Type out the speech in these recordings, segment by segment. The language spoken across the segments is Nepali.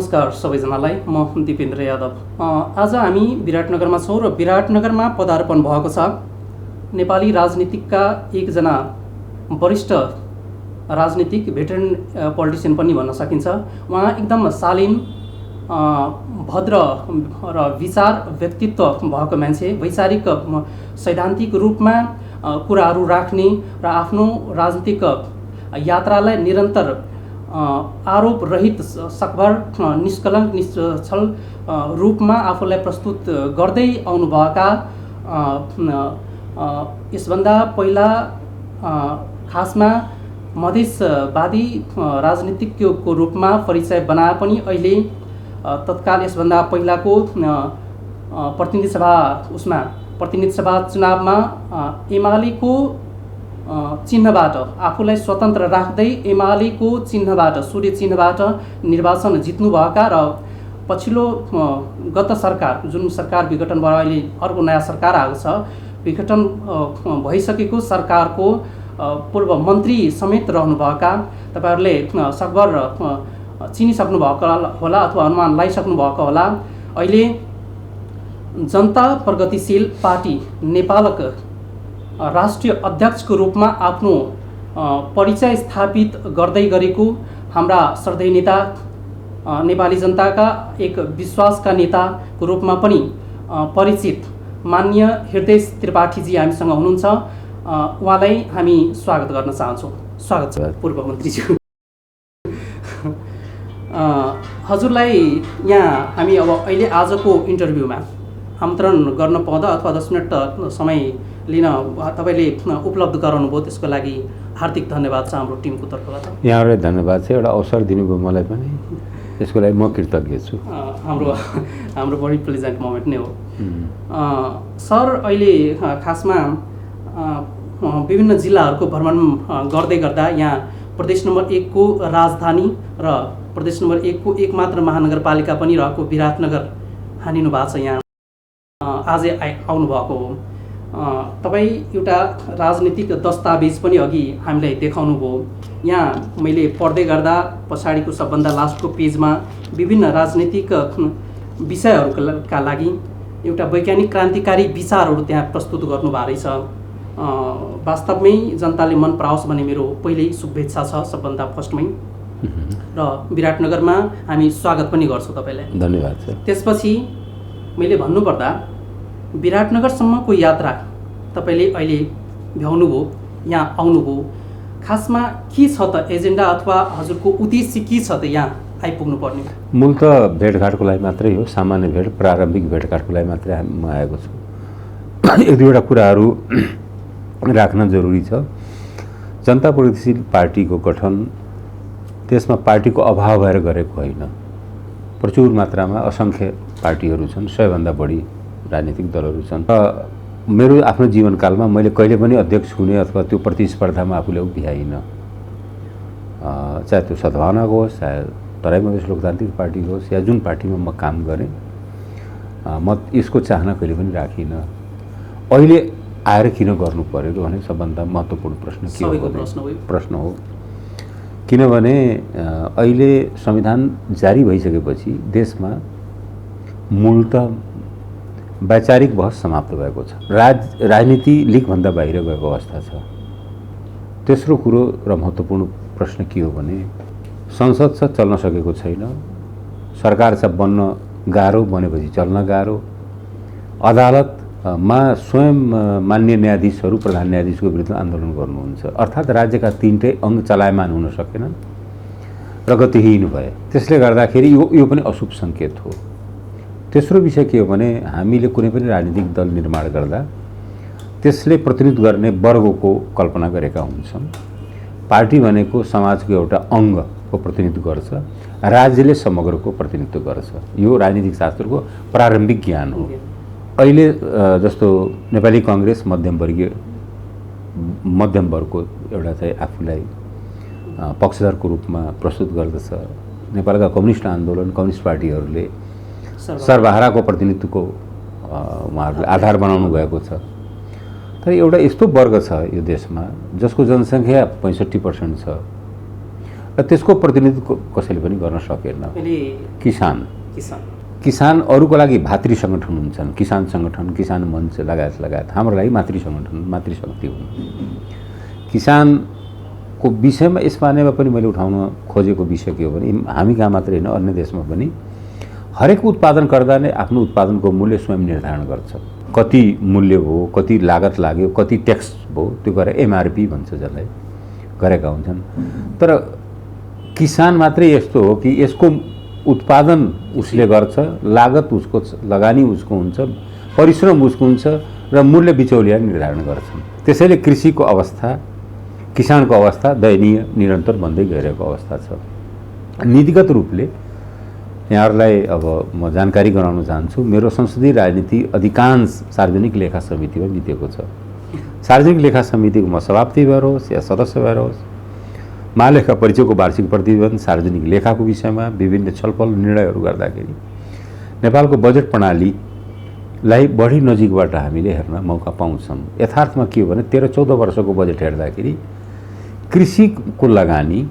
नमस्कार सबैजनालाई। म दिपेन्द्र यादव। आज हामी विराटनगरमा छौँ र विराटनगरमा पदार्पण भएको छ नेपाली राजनीतिकका एकजना वरिष्ठ राजनीतिक भेटरेन पोलिटिसियन पनि भन्न सकिन्छ। उहाँ एकदम शालीन, भद्र र विचार व्यक्तित्व भएको मान्छे, वैचारिक सैद्धान्तिक रूपमा कुराहरू राख्ने र आफ्नो राजनीतिक यात्रालाई निरन्तर आरोप रहित सकभर निष्कलङ्क निश्चल रूपमा आफूलाई प्रस्तुत गर्दै आउनुभएका यसभन्दा पहिला खासमा मधेसवादी राजनीतिज्ञको रूपमा परिचय बनाए पनि अहिले तत्काल यसभन्दा पहिलाको प्रतिनिधि सभा चुनावमा एमालेको चिन्हबाट आफूलाई स्वतन्त्र राख्दै एमालेको चिन्हबाट, सूर्य चिन्हबाट निर्वाचन जित्नुभएका र पछिल्लो गत सरकार, जुन सरकार विघटन भएर अहिले अर्को नयाँ सरकार आएको छ, विघटन भइसकेको सरकारको पूर्व मन्त्री समेत रहनुभएका तपाईहरूले सकभर चिनिसक्नु भएको होला अथवा अनुमान लगाइसक्नु भएको होला। अहिले जनता प्रगतिशील पार्टी नेपालक राष्ट्रिय अध्यक्षको रूपमा आफ्नो परिचय स्थापित गर्दै गरेको हाम्रा श्रद्धेय नेता, नेपाली जनताका एक विश्वासका नेताको रूपमा पनि परिचित माननीय हृदय त्रिपाठीजी हामीसँग हुनुहुन्छ। उहाँलाई हामी स्वागत गर्न चाहन्छौँ। स्वागत छ पूर्व मन्त्रीज्यू। हजुरलाई यहाँ हामी अब अहिले आजको इन्टरभ्यूमा आमन्त्रण गर्न पाउँदा अथवा 10 मिनट समय लिन तपाईँले उपलब्ध गराउनु भयो, त्यसको लागि हार्दिक धन्यवाद छ हाम्रो टिमको तर्फबाट। यहाँलाई धन्यवाद छ, एउटा अवसर दिनुभयो मलाई पनि, त्यसको लागि म कृतज्ञ छु। हाम्रो बडी प्लेजेन्ट मोमेन्ट नै हो। सर, अहिले खासमा विभिन्न जिल्लाहरूको भ्रमण गर्दै गर्दा यहाँ प्रदेश नम्बर 1 को राजधानी र प्रदेश नम्बर 1 को एकमात्र महानगरपालिका पनि रहेको विराटनगर हानिनु भएको छ। यहाँ आजै आउनुभएको हो। तपाईँ एउटा राजनीतिक दस्तावेज पनि अघि हामीलाई देखाउनु भयो। यहाँ मैले पढ्दै गर्दा पछाडिको सबभन्दा लास्टको पेजमा विभिन्न राजनीतिक विषयहरूका लागि एउटा वैज्ञानिक क्रान्तिकारी विचारहरू त्यहाँ प्रस्तुत गर्नुभएको रहेछ। वास्तवमै जनताले मन पराओस् भन्ने मेरो पहिल्यै शुभेच्छा छ सबभन्दा फर्स्टमै। र विराटनगरमा हामी स्वागत पनि गर्छौँ तपाईँलाई। धन्यवाद सर। त्यसपछि मैले भन्नुपर्दा विराटनगरसम्मको यात्रा तपाईँले अहिले भ्याउनुभयो, यहाँ आउनुभयो, खासमा के छ त एजेन्डा अथवा हजुरको उद्देश्य के छ त यहाँ आइपुग्नु पर्ने? मूल त भेटघाटको लागि मात्रै हो, सामान्य भेट, प्रारम्भिक भेटघाटको लागि मात्रै म आएको छु। एक दुईवटा कुराहरू राख्न जरुरी छ। जनता प्रगतिशील पार्टीको गठन त्यसमा पार्टीको अभाव भएर गरेको होइन। प्रचुर मात्रामा असङ्ख्य पार्टीहरू छन्, 100 भन्दा बढी राजनीतिक दलहरू छन्। मेरो आफ्नो जीवनकालमा मैले कहिले पनि अध्यक्ष हुने अथवा त्यो प्रतिस्पर्धामा आफूले उभिआइनँ। चाहे त्यो सद्भावनाको होस्, चाहे तराई मधेस लोकतान्त्रिक पार्टीको होस्, या जुन पार्टीमा म काम गरेँ, म यसको चाहना कहिले पनि राखिनँ। अहिले आएर किन गर्नु परेको भने सबभन्दा महत्त्वपूर्ण प्रश्न हो। किनभने अहिले संविधान जारी भइसकेपछि देशमा मूलत वैचारिक बहस समाप्त भएको छ। राजनीति लिगभन्दा बाहिर गएको अवस्था छ। तेस्रो कुरो र महत्त्वपूर्ण प्रश्न के हो भने संसद छ चल्न सकेको छैन, सरकार छ बन्न गाह्रो, बनेपछि चल्न गाह्रो, अदालतमा स्वयं मान्य न्यायाधीशहरू प्रधान न्यायाधीशको विरुद्ध आन्दोलन गर्नुहुन्छ। अर्थात् राज्यका 3टै अङ्ग चलायमान हुन सकेनन् र गतिहीन भए। त्यसले गर्दाखेरि यो पनि अशुभ सङ्केत हो। तेस्रो विषय के हो भने हामीले कुनै पनि राजनीतिक दल निर्माण गर्दा त्यसले प्रतिनिधित्व गर्ने वर्गको कल्पना गरेका हुन्छन्। पार्टी भनेको समाजको एउटा अङ्गको प्रतिनिधित्व गर्छ, राज्यले समग्रको प्रतिनिधित्व गर्छ। यो राजनीतिक शास्त्रको प्रारम्भिक ज्ञान हो। अहिले जस्तो नेपाली काङ्ग्रेस मध्यम वर्गको एउटा चाहिँ आफूलाई पक्षधरको रूपमा प्रस्तुत गर्दछ। नेपालका कम्युनिस्ट आन्दोलन, कम्युनिस्ट पार्टीहरूले सर्वहाराको प्रतिनिधित्वको उहाँहरूले आधार बनाउनु भएको छ। तर एउटा यस्तो वर्ग छ यो देशमा जसको जनसङ्ख्या 65% छ र त्यसको प्रतिनिधित्व कसैले पनि गर्न सकेन। किसान अरूको लागि भातृ सङ्गठन हुन्छन्, किसान सङ्गठन, किसान मञ्च लगायत हाम्रो लागि मातृ सङ्गठन, मातृशक्ति हुन्। किसानको विषयमा यस बारेमा पनि मैले उठाउन खोजेको विषय के हो भने हामी कहाँ मात्रै होइन अन्य देशमा पनि हरेक उत्पादनकर्ता नै आफ्नो उत्पादनको मूल्य स्वयं निर्धारण गर्छ। कति मूल्य भयो, कति लागत लाग्यो, कति ट्याक्स भयो, त्यो गरेर एमआरपी भन्छ जसलाई गरेका हुन्छन्। तर किसान मात्रै यस्तो हो कि यसको उत्पादन उसले गर्छ, लागत उसको, लगानी उसको हुन्छ, परिश्रम उसको हुन्छ र मूल्य बिचौलिया निर्धारण गर्छन्। त्यसैले कृषिको अवस्था, किसानको अवस्था दयनीय निरन्तर बन्दै गइरहेको अवस्था छ। नीतिगत रूपले यहाँहरूलाई अब म जानकारी गराउन चाहन्छु, मेरो संसदीय राजनीति अधिकांश सार्वजनिक लेखा समितिमा बितेको छ। सार्वजनिक लेखा समितिको म सभापति भएर होस् या सदस्य भएर होस्, महालेखा परिचयको वार्षिक प्रतिवेदन, सार्वजनिक लेखाको विषयमा विभिन्न छलफल निर्णयहरू गर्दाखेरि नेपालको बजेट प्रणालीलाई बढी नजिकबाट हामीले हेर्न मौका पाउँछौँ। यथार्थमा के हो भने 13-14 वर्षको बजेट हेर्दाखेरि कृषिको लगानी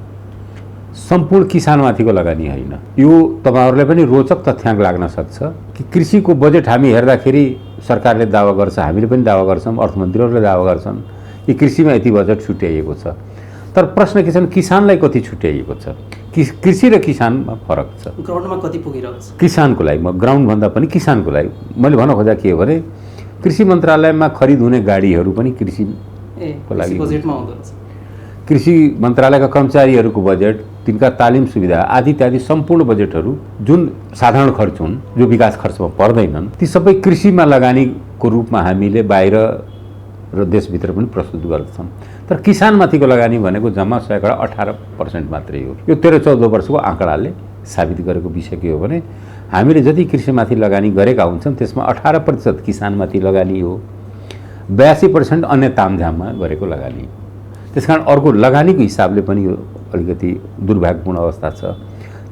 सम्पूर्ण किसानमाथिको लगानी होइन। यो तपाईहरुलाई पनि रोचक तथ्याङ्क लाग्न सक्छ कि कृषिको बजेट हामी हेर्दाखेरि सरकारले दावा गर्छ, हामीले पनि दावा गर्छौँ, अर्थमन्त्रीहरूले दावा गर्छन् कि कृषिमा यति बजेट छुट्याइएको छ। तर प्रश्न के छ भने किसानलाई कति छुट्याइएको छ? कृषि र किसानमा फरक छ। ग्राउन्डमा कति पुगिरहेको छ किसानको लागि? म ग्राउन्ड भन्दा पनि किसानको लागि मैले भन्न खोजेको के हो भने कृषि मन्त्रालयमा खरिद हुने गाडीहरू पनि कृषिको लागि बजेटमा आउँदछ। कृषि मन्त्रालयका कर्मचारीहरूको बजेट, तिनका तालिम सुविधा आदि इत्यादि सम्पूर्ण बजेटहरू जुन साधारण खर्च हुन्, जो विकास खर्चमा पर्दैनन्, ती सबै कृषिमा लगानीको रूपमा हामीले बाहिर र देशभित्र पनि प्रस्तुत गर्छौँ। तर किसानमाथिको लगानी भनेको जम्मा 18% मात्रै हो। यो 13-14 वर्षको आँकडाले साबित गरेको विषय के हो भने हामीले जति कृषिमाथि लगानी गरेका हुन्छौँ त्यसमा 18% किसानमाथि लगानी हो, 82% अन्य तामझाममा गरेको लगानी। त्यसकारण अर्को लगानीको हिसाबले पनि यो अलिकति दुर्भाग्यपूर्ण अवस्था छ।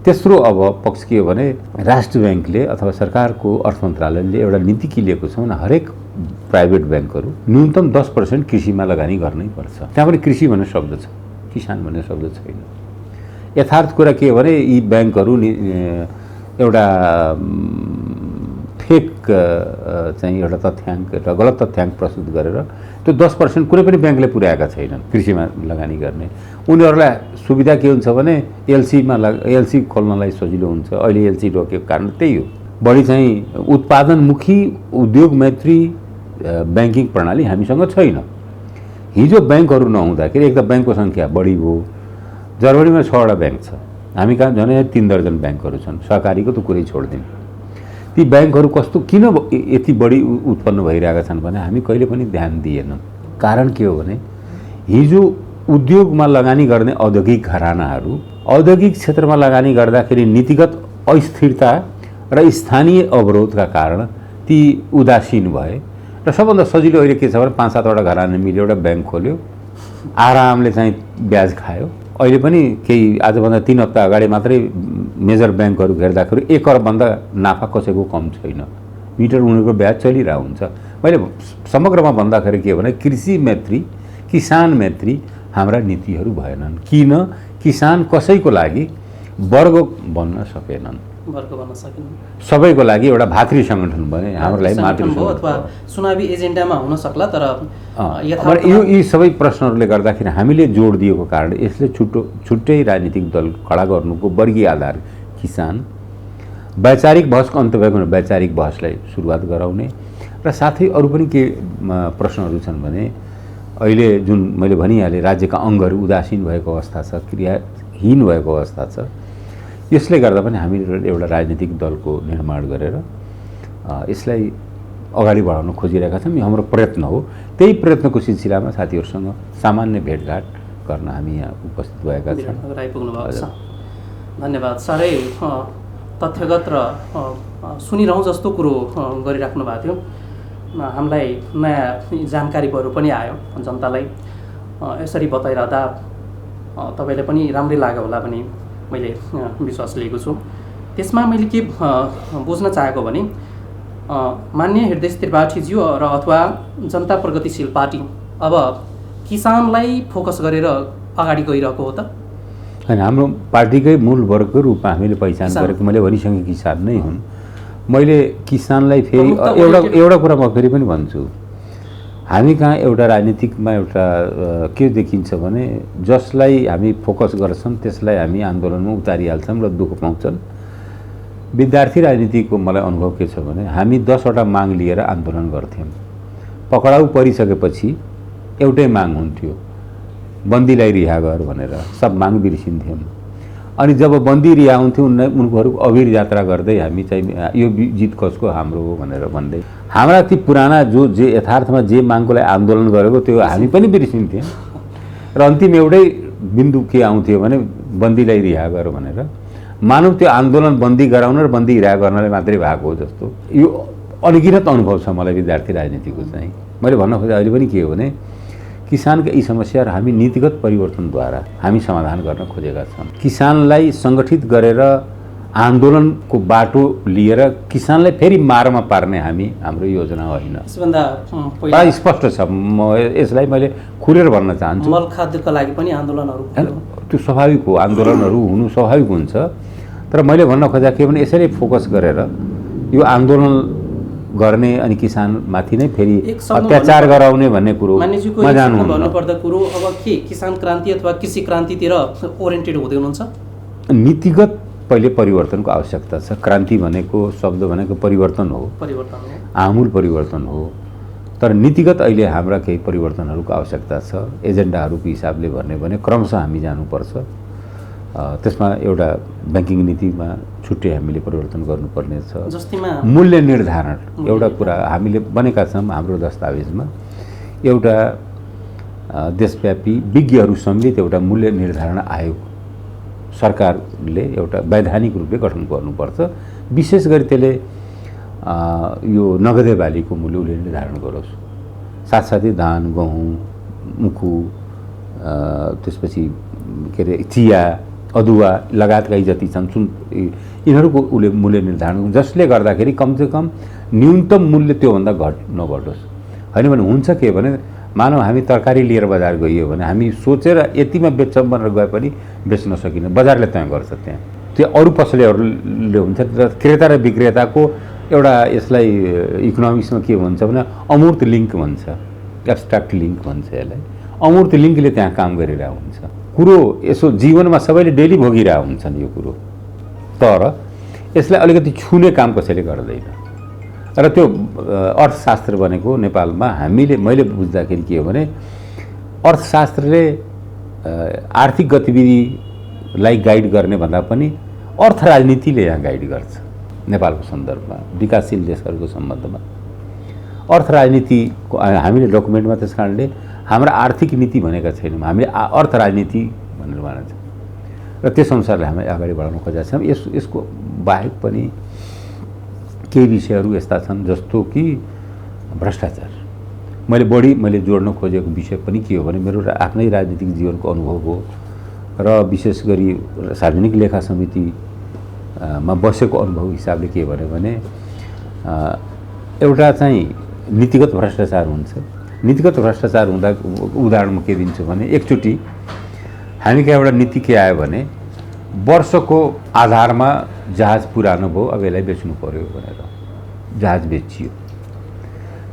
तेस्रो अब पक्ष के हो भने राष्ट्र ब्याङ्कले अथवा सरकारको अर्थ मन्त्रालयले एउटा नीति के लिएको छ भने हरेक प्राइभेट ब्याङ्कहरू न्यूनतम 10% कृषिमा लगानी गर्नै पर्छ। त्यहाँ पनि कृषि भन्ने शब्द छ, किसान भन्ने शब्द छैन। यथार्थ कुरा के हो भने यी ब्याङ्कहरू एउटा फेक चाहिँ एउटा तथ्याङ्क र गलत तथ्याङ्क प्रस्तुत गरेर त्यो 10% कुनै पनि ब्याङ्कले पुर्याएका छैनन् कृषिमा लगानी गर्ने। उनीहरूलाई सुविधा के हुन्छ भने एलसी खोल्नलाई सजिलो हुन्छ। अहिले एलसी रोकेको कारण त्यही हो। बढी चाहिँ उत्पादनमुखी उद्योग मैत्री ब्याङ्किङ प्रणाली हामीसँग छैन। हिजो ब्याङ्कहरू नहुँदाखेरि एक त ब्याङ्कको सङ्ख्या बढी भयो। जर्मनीमा 6वटा ब्याङ्क छ, हामी कहाँ झन् 3 दर्जन ब्याङ्कहरू छन्। सहकारीको त कुरै छोडिदिउँ। ती ब्याङ्कहरू कस्तो किन यति बढी उत्पन्न भइरहेका छन् भने हामी कहिले पनि ध्यान दिएनौँ। कारण के हो भने हिजो उद्योगमा लगानी गर्ने औद्योगिक घरानाहरू औद्योगिक क्षेत्रमा लगानी गर्दाखेरि नीतिगत अस्थिरता र स्थानीय अवरोधका कारण ती उदासीन भए र सबभन्दा सजिलो अहिले के छ भने 5-7वटा घराना मिल्यो, एउटा ब्याङ्क खोल्यो, आरामले चाहिँ ब्याज खायो। अहिले पनि केही आजभन्दा 3 हप्ता अगाडि मात्रै मेजर ब्याङ्कहरू हेर्दाखेरि 1 अरबभन्दा नाफा कसैको कम छैन। मिटर उनीहरूको ब्याज चलिरहेको हुन्छ। मैले समग्रमा भन्दाखेरि के हो भने कृषि मैत्री, किसान मैत्री हाम्रा नीतिहरू भएनन्। किन? किसान कसैको लागि वर्ग बन्न सकेनन्, सबैको लागि एउटा भातृ सङ्गठन बने। हाम्रो लागि मातृ अथवा चुनावी एजेन्डामा हुन सक्ला। तर यी सबै प्रश्नहरूले गर्दाखेरि हामीले जोड दिएको कारण यसले छुट्टै राजनीतिक दल खडा गर्नुको वर्गीय आधार किसान, वैचारिक बहसको अन्त भएको वैचारिक बहसलाई सुरुवात गराउने र साथै अरू पनि के प्रश्नहरू छन् भने अहिले जुन मैले भनिहालेँ राज्यका अङ्गहरू उदासीन भएको अवस्था छ, क्रियाहीन भएको अवस्था छ। यसले गर्दा पनि हामीले एउटा राजनीतिक दलको निर्माण गरेर यसलाई अगाडि बढाउन खोजिरहेका छौँ। यो हाम्रो प्रयत्न हो। त्यही प्रयत्नको सिलसिलामा साथीहरूसँग सामान्य भेटघाट गर्न हामी यहाँ उपस्थित भएका छौँ। आइपुग्नु भएको छ। धन्यवाद। साह्रै तथ्यगत र सुनिरहँ जस्तो कुरो गरिराख्नु भएको थियो। हामीलाई नयाँ जानकारीहरू पनि आयो। जनतालाई यसरी बताइरहँदा तपाईँले पनि राम्रै लाग्यो होला भने मैले विश्वास लिएको छु। त्यसमा मैले के बुझ्न चाहेको भने माननीय हृदय त्रिपाठीज्यू र अथवा जनता प्रगतिशील पार्टी अब किसानलाई फोकस गरेर अगाडि गइरहेको हो त? होइन हाम्रो पार्टीकै मूल वर्गको रूपमा हामीले पहिचान गरेको मैले भनिसकेँ किसान नै हुन्। मैले किसानलाई फेरि एउटा कुरा म फेरि पनि भन्छु, हामी कहाँ एउटा राजनीतिकमा एउटा के देखिन्छ भने जसलाई हामी फोकस गर्छौँ त्यसलाई हामी आन्दोलनमा उतारिहाल्छौँ र दुःख पाउँछन्। विद्यार्थी राजनीतिको मलाई अनुभव के छ भने हामी 10वटा माग लिएर आन्दोलन गर्थ्यौँ। पक्राउ परिसकेपछि एउटै माग हुन्थ्यो, बन्दीलाई रिहा गर भनेर, सब माग बिर्सिन्थ्यौँ। अनि जब बन्दी रिहा हुन्थ्यो उनीहरू अभिर यात्रा गर्दै हामी चाहिँ यो जित कसको हाम्रो हो भनेर भन्दै हाम्रा ती पुराना जे यथार्थमा जे मागको लागि आन्दोलन गरेको त्यो हामी पनि बिर्सिन्थ्यौँ र अन्तिम एउटै बिन्दु के आउँथ्यो भने बन्दीलाई रिहा गर भनेर। मानव त्यो आन्दोलन बन्दी गराउन र बन्दी रिहा गर्नलाई मात्रै भएको हो जस्तो यो अनगिनत अनुभव छ मलाई विद्यार्थी राजनीतिको चाहिँ। मैले भन्न खोजेँ अहिले पनि के हो भने किसानका यी समस्याहरू हामी नीतिगत परिवर्तनद्वारा हामी समाधान गर्न खोजेका छौँ। किसानलाई सङ्गठित गरेर आन्दोलनको बाटो लिएर किसानलाई फेरि मारमा पार्ने हाम्रो योजना होइन। यसभन्दा पहिला स्पष्ट छ। यसलाई मैले खुलेर भन्न चाहन्छु। मल खाद्यका लागि पनि आन्दोलनहरू त्यो स्वाभाविक हो, आन्दोलनहरू हुनु स्वाभाविक हुन्छ। तर मैले भन्न खोजेँ के भने यसरी फोकस गरेर यो आन्दोलन गर्ने अनि किसानमाथि नै फेरि अत्याचार गराउने भन्ने कुरो भन्नुपर्दा कुरो अब के किसान क्रान्ति अथवा कृषि क्रान्तितिर ओरिएन्टेड हुँदै हुनुहुन्छ? नीतिगत पहिले परिवर्तनको आवश्यकता छ। क्रान्ति भनेको शब्द भनेको परिवर्तन हो, आमूल परिवर्तन हो। तर नीतिगत अहिले हाम्रा केही परिवर्तनहरूको आवश्यकता छ। एजेन्डाहरूको हिसाबले भन्ने भने क्रमशः हामी जानुपर्छ। त्यसमा एउटा ब्याङ्किङ नीतिमा छुट्टै हामीले परिवर्तन गर्नुपर्ने छ। जस्तैमा मूल्य निर्धारण एउटा कुरा हामीले बनेका छौँ हाम्रो दस्तावेजमा, एउटा देशव्यापी विज्ञहरू समेत एउटा मूल्य निर्धारण आयोग सरकारले एउटा वैधानिक रूपले गठन गर्नुपर्छ। विशेष गरी त्यसले यो नगदे बालीको मूल्य निर्धारण गरोस्। साथसाथै धान, गहुँ, मुखु, त्यसपछि के अरे चिया, अदुवा लगायतका जति छन् यिनीहरूको मूल्य निर्धारण, जसले गर्दाखेरि कमसेकम न्यूनतम मूल्य त्योभन्दा नघटोस्। होइन भने हुन्छ के भने मानव हामी तरकारी लिएर बजार गइयो भने हामी सोचेर यतिमा बेच्छौँ भनेर गए पनि बेच्न सकिन्न, बजारले तय गर्छ। त्यहाँ त्यो अरू पसलेहरूले हुन्छ। क्रेता र विक्रेताको एउटा यसलाई इकोनोमिक्समा के भन्छ भने अमूर्त लिङ्क भन्छ, एब्स्ट्र्याक्ट लिङ्क भन्छ यसलाई। अमूर्त लिङ्कले त्यहाँ काम गरिरहेको हुन्छ। कुरो यसो जीवनमा सबैले डेली भोगिरहेको हुन्छन् यो कुरो, तर यसलाई अलिकति छुने काम कसैले गर्दैन। र त्यो अर्थशास्त्र भनेको नेपालमा मैले बुझ्दाखेरि के हो भने अर्थशास्त्रले आर्थिक गतिविधिलाई गाइड गर्ने भन्दा पनि अर्थ राजनीतिले यहाँ गाइड गर्छ। नेपालको सन्दर्भमा विकासशील देशहरूको सम्बन्धमा अर्थ राजनीतिको हामीले डकुमेन्टमा त्यस कारणले हाम्रा आर्थिक नीति भनेका छैनौँ, हामीले अर्थ राजनीति भनेर भन्छ र त्यस अनुसारले हामी अगाडि बढाउन खोजेका छौँ। यसको बाहेक पनि केही विषयहरू यस्ता छन् जस्तो कि भ्रष्टाचार। मैले जोड्न खोजेको विषय पनि के हो भने मेरो आफ्नै राजनीतिक जीवनको अनुभव हो र विशेष गरी सार्वजनिक लेखा समितिमा बसेको अनुभव हिसाबले के भन्यो भने एउटा चाहिँ नीतिगत भ्रष्टाचार हुन्छ। नीतिगत भ्रष्टाचार हुँदा उदाहरण म के दिन्छु भने एकचोटि हामी कहाँ एउटा नीति के आयो भने वर्षको आधारमा जहाज पुरानो भयो, अब यसलाई बेच्नु पर्यो भनेर जहाज बेचियो।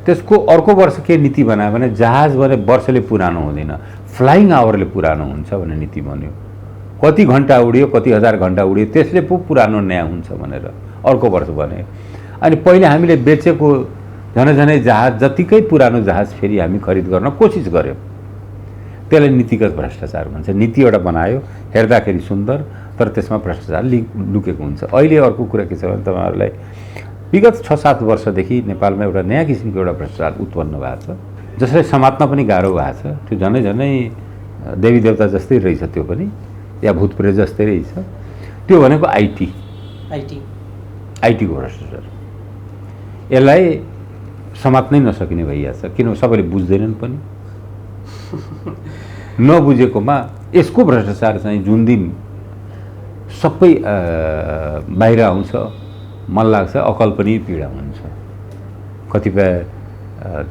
त्यसको अर्को वर्ष के नीति बनायो भने जहाज भने वर्षले पुरानो हुँदैन, फ्लाइङ आवरले पुरानो हुन्छ भन्ने नीति बन्यो। कति घन्टा उड्यो, कति हजार घन्टा उड्यो, त्यसले पो पुरानो नयाँ हुन्छ भनेर अर्को वर्ष बन्यो। अनि पहिले हामीले बेचेको झनै जहाज जतिकै पुरानो जहाज फेरि हामी खरिद गर्न कोसिस गऱ्यौँ। त्यसलाई नीतिगत भ्रष्टाचार भन्छ। नीति एउटा बनायो, हेर्दाखेरि सुन्दर, तर त्यसमा भ्रष्टाचार लुकेको हुन्छ। अहिले अर्को कुरा के छ भने तपाईँहरूलाई विगत 6-7 वर्षदेखि नेपालमा एउटा नयाँ किसिमको एउटा भ्रष्टाचार उत्पन्न भएको छ, जसलाई समात्न पनि गाह्रो भएको छ। त्यो झनै देवी देवता जस्तै रहेछ, त्यो पनि या भूत प्रेत जस्तै रहेछ। त्यो भनेको आइटीको भ्रष्टाचार। यसलाई समात्नै नसकिने भइहाल्छ, किनभने सबैले बुझ्दैनन् पनि। नबुझेकोमा यसको भ्रष्टाचार चाहिँ जुन दिन सबै बाहिर आउँछ मन लाग्छ अकल पनि पीडा हुन्छ। कतिपय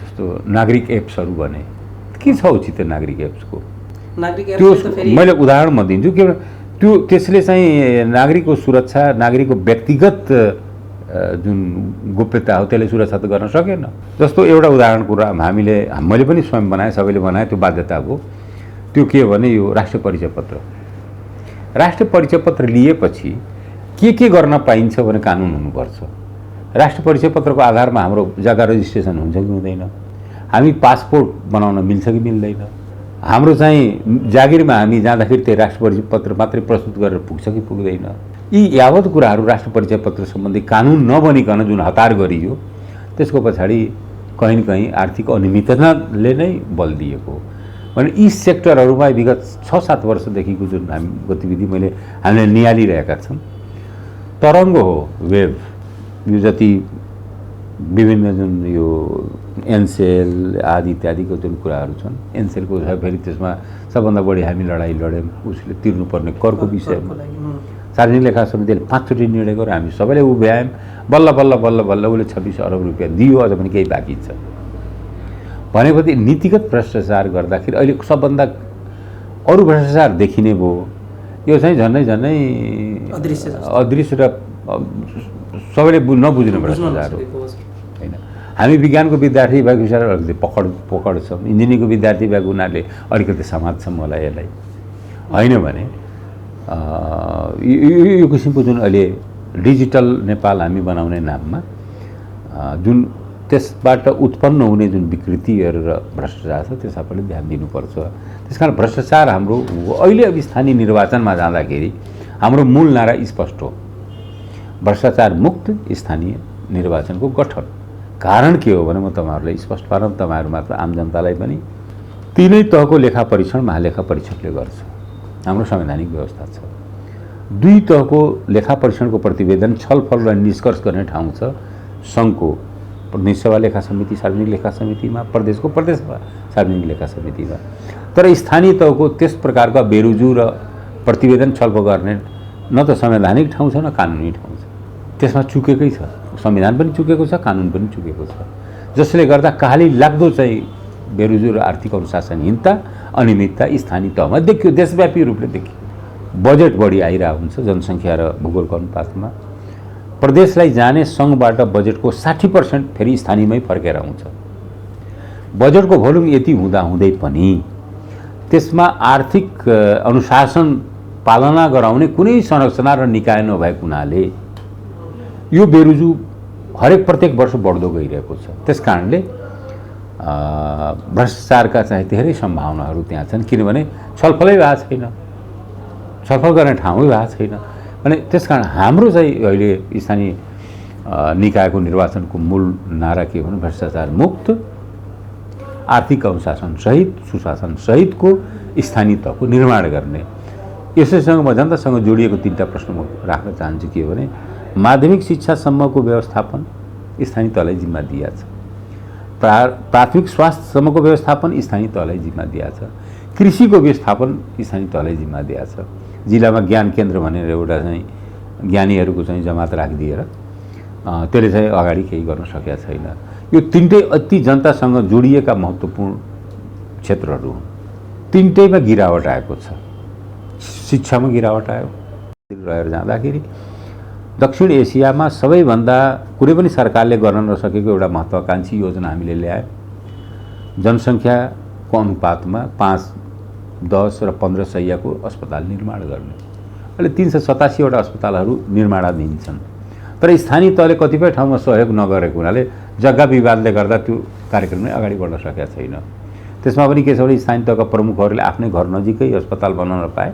जस्तो नागरिक एप्सहरू भने के छ औचित्य नागरिक एप्सको? त्यो मैले उदाहरण म दिन्छु के त्यसले चाहिँ नागरिकको सुरक्षा, नागरिकको व्यक्तिगत जुन गोप्यता हो त्यसले सुरक्षा त गर्न सकेन। जस्तो एउटा उदाहरणको मैले पनि स्वयं बनाएँ, सबैले बनाए, त्यो बाध्यताको त्यो के भने यो राष्ट्रिय परिचय पत्र। राष्ट्रिय परिचय पत्र लिएपछि के गर्न पाइन्छ भने कानुन हुनुपर्छ। राष्ट्रिय परिचय पत्रको आधारमा हाम्रो जग्गा रजिस्ट्रेसन हुन्छ कि हुँदैन, हामी पासपोर्ट बनाउन मिल्छ कि मिल्दैन, हाम्रो चाहिँ जागिरमा हामी जाँदाखेरि त्यही राष्ट्रिय परिचय पत्र मात्रै प्रस्तुत गरेर पुग्छ कि पुग्दैन। यी यावत कुराहरू राष्ट्रिय परिचय पत्र सम्बन्धी कानुन नबनिकन जुन हतार गरियो, त्यसको पछाडि कहीँ न कहीँ आर्थिक अनियमितताले नै बल दिएको हो। भने यी सेक्टरहरूमा विगत 6-7 वर्षदेखिको जुन हामीले निहालिरहेका छौँ, तरङ्ग हो, वेभ, यो जति विभिन्न जुन यो एनसेल आदि इत्यादिको जुन कुराहरू छन्, एनसेलको फेरि त्यसमा सबभन्दा बढी हामी लडाइँ लड्यौँ उसले तिर्नुपर्ने करको विषयमा। सार्वजनिक लेखा समितिले 5 चोटि निर्णय गर्यो, हामी सबैले उभ्यायौँ, बल्ल बल्ल बल्ल बल्ल उसले 26 अरब रुपियाँ दियो, अझ पनि केही बाँकी छ भनेपछि नीतिगत भ्रष्टाचार गर्दाखेरि अहिले सबभन्दा अरू भ्रष्टाचार देखिने भयो। यो चाहिँ झन्डै अदृश्य र सबैले नबुझ्ने भ्रष्टाचार हो होइन। हामी विज्ञानको विद्यार्थी भएको हिसाबले अलिकति पकड छौँ, इन्जिनियरिङको विद्यार्थी भएको हुनाले अलिकति समात्छौँ होला यसलाई, होइन भने यो किसिमको जुन अहिले डिजिटल नेपाल हामी बनाउने नाममा जुन त्यसबाट उत्पन्न हुने जुन विकृतिहरू र भ्रष्टाचार छ त्यसमा पनि ध्यान दिनुपर्छ। त्यसकारण भ्रष्टाचार हाम्रो अहिले अब स्थानीय निर्वाचनमा जाँदाखेरि हाम्रो मूल नारा स्पष्ट हो, भ्रष्टाचार मुक्त स्थानीय निर्वाचनको गठन। कारण के हो भने म तपाईँहरूलाई स्पष्ट पारौँ, तपाईँहरू मात्र आम जनतालाई पनि। 3 तहको लेखा परीक्षण महालेखा परीक्षकले गर्छ, हाम्रो संवैधानिक व्यवस्था छ। 2 तहको लेखा परीक्षणको प्रतिवेदन छलफल र निष्कर्ष गर्ने ठाउँ छ सङ्घको प्रदेश सेवा लेखा समिति, सार्वजनिक लेखा समितिमा, प्रदेशको प्रदेश सार्वजनिक लेखा समितिमा। तर स्थानीय तहको त्यस प्रकारका बेरुजु र प्रतिवेदन छलफल गर्ने न त संवैधानिक ठाउँ छ न कानुनी ठाउँ छ। त्यसमा चुकेकै छ, संविधान पनि चुकेको छ, कानुन पनि चुकेको छ, जसले गर्दा काली लाग्दो चाहिँ बेरुजु र आर्थिक अनुशासनहीनता, अनियमितता स्थानीय तहमा देखियो, देशव्यापी रूपले देखियो। बजेट बढी आइरहेको हुन्छ जनसङ्ख्या र भूगोलको अनुपातमा। प्रदेशलाई जाने सङ्घबाट बजेटको 60% फेरि स्थानीयमै फर्केर आउँछ। बजेटको भोल्युम यति हुँदाहुँदै पनि त्यसमा आर्थिक अनुशासन पालना गराउने कुनै संरचना र निकाय नभएको हुनाले यो बेरुजु प्रत्येक वर्ष बढ्दो गइरहेको छ। त्यसकारणले भ्रष्टाचारका चाहिँ धेरै सम्भावनाहरू त्यहाँ छन्, किनभने छलफलै भएको छैन, छलफल गर्ने ठाउँै भएको छैन। अनि त्यसकारण हाम्रो चाहिँ अहिले स्थानीय निकायको निर्वाचनको मूल नारा के हो भने भ्रष्टाचार मुक्त, आर्थिक अनुशासन सहित, सुशासन सहितको स्थानीय तहको निर्माण गर्ने। यसैसँग म जनतासँग जोडिएको 3टा प्रश्न म राख्न चाहन्छु के हो भने माध्यमिक शिक्षासम्मको व्यवस्थापन स्थानीय तहलाई जिम्मा दिएको छ, प्राथमिक स्वास्थ्यसम्मको व्यवस्थापन स्थानीय तहलाई जिम्मा दिएको छ, कृषिको व्यवस्थापन स्थानीय तहलाई जिम्मा दिएको छ। जिल्लामा ज्ञान केन्द्र भनेर एउटा चाहिँ ज्ञानीहरूको चाहिँ जमात राखिदिएर त्यसले चाहिँ अगाडि केही गर्न सकेका छैन। यो 3टै अति जनतासँग जोडिएका महत्त्वपूर्ण क्षेत्रहरू हुन्। 3टैमा गिरावट आएको छ। शिक्षामा गिरावट आयो रहेर जाँदाखेरि दक्षिण एसियामा सबैभन्दा कुनै पनि सरकारले गर्न नसकेको एउटा महत्त्वाकांक्षी योजना हामीले ल्यायौँ। जनसङ्ख्याको अनुपातमा 5, 10 र 15 शय्याको अस्पताल निर्माण गर्ने। अहिले 387वटा अस्पतालहरू निर्माणाधीन छन्। तर स्थानीय तहले कतिपय ठाउँमा सहयोग नगरेको हुनाले जग्गा विवादले गर्दा त्यो कार्यक्रम नै अगाडि बढ्न सकेका छैन। त्यसमा पनि के छ भने स्थानीय तहका प्रमुखहरूले आफ्नै घर नजिकै अस्पताल बनाउन पाए,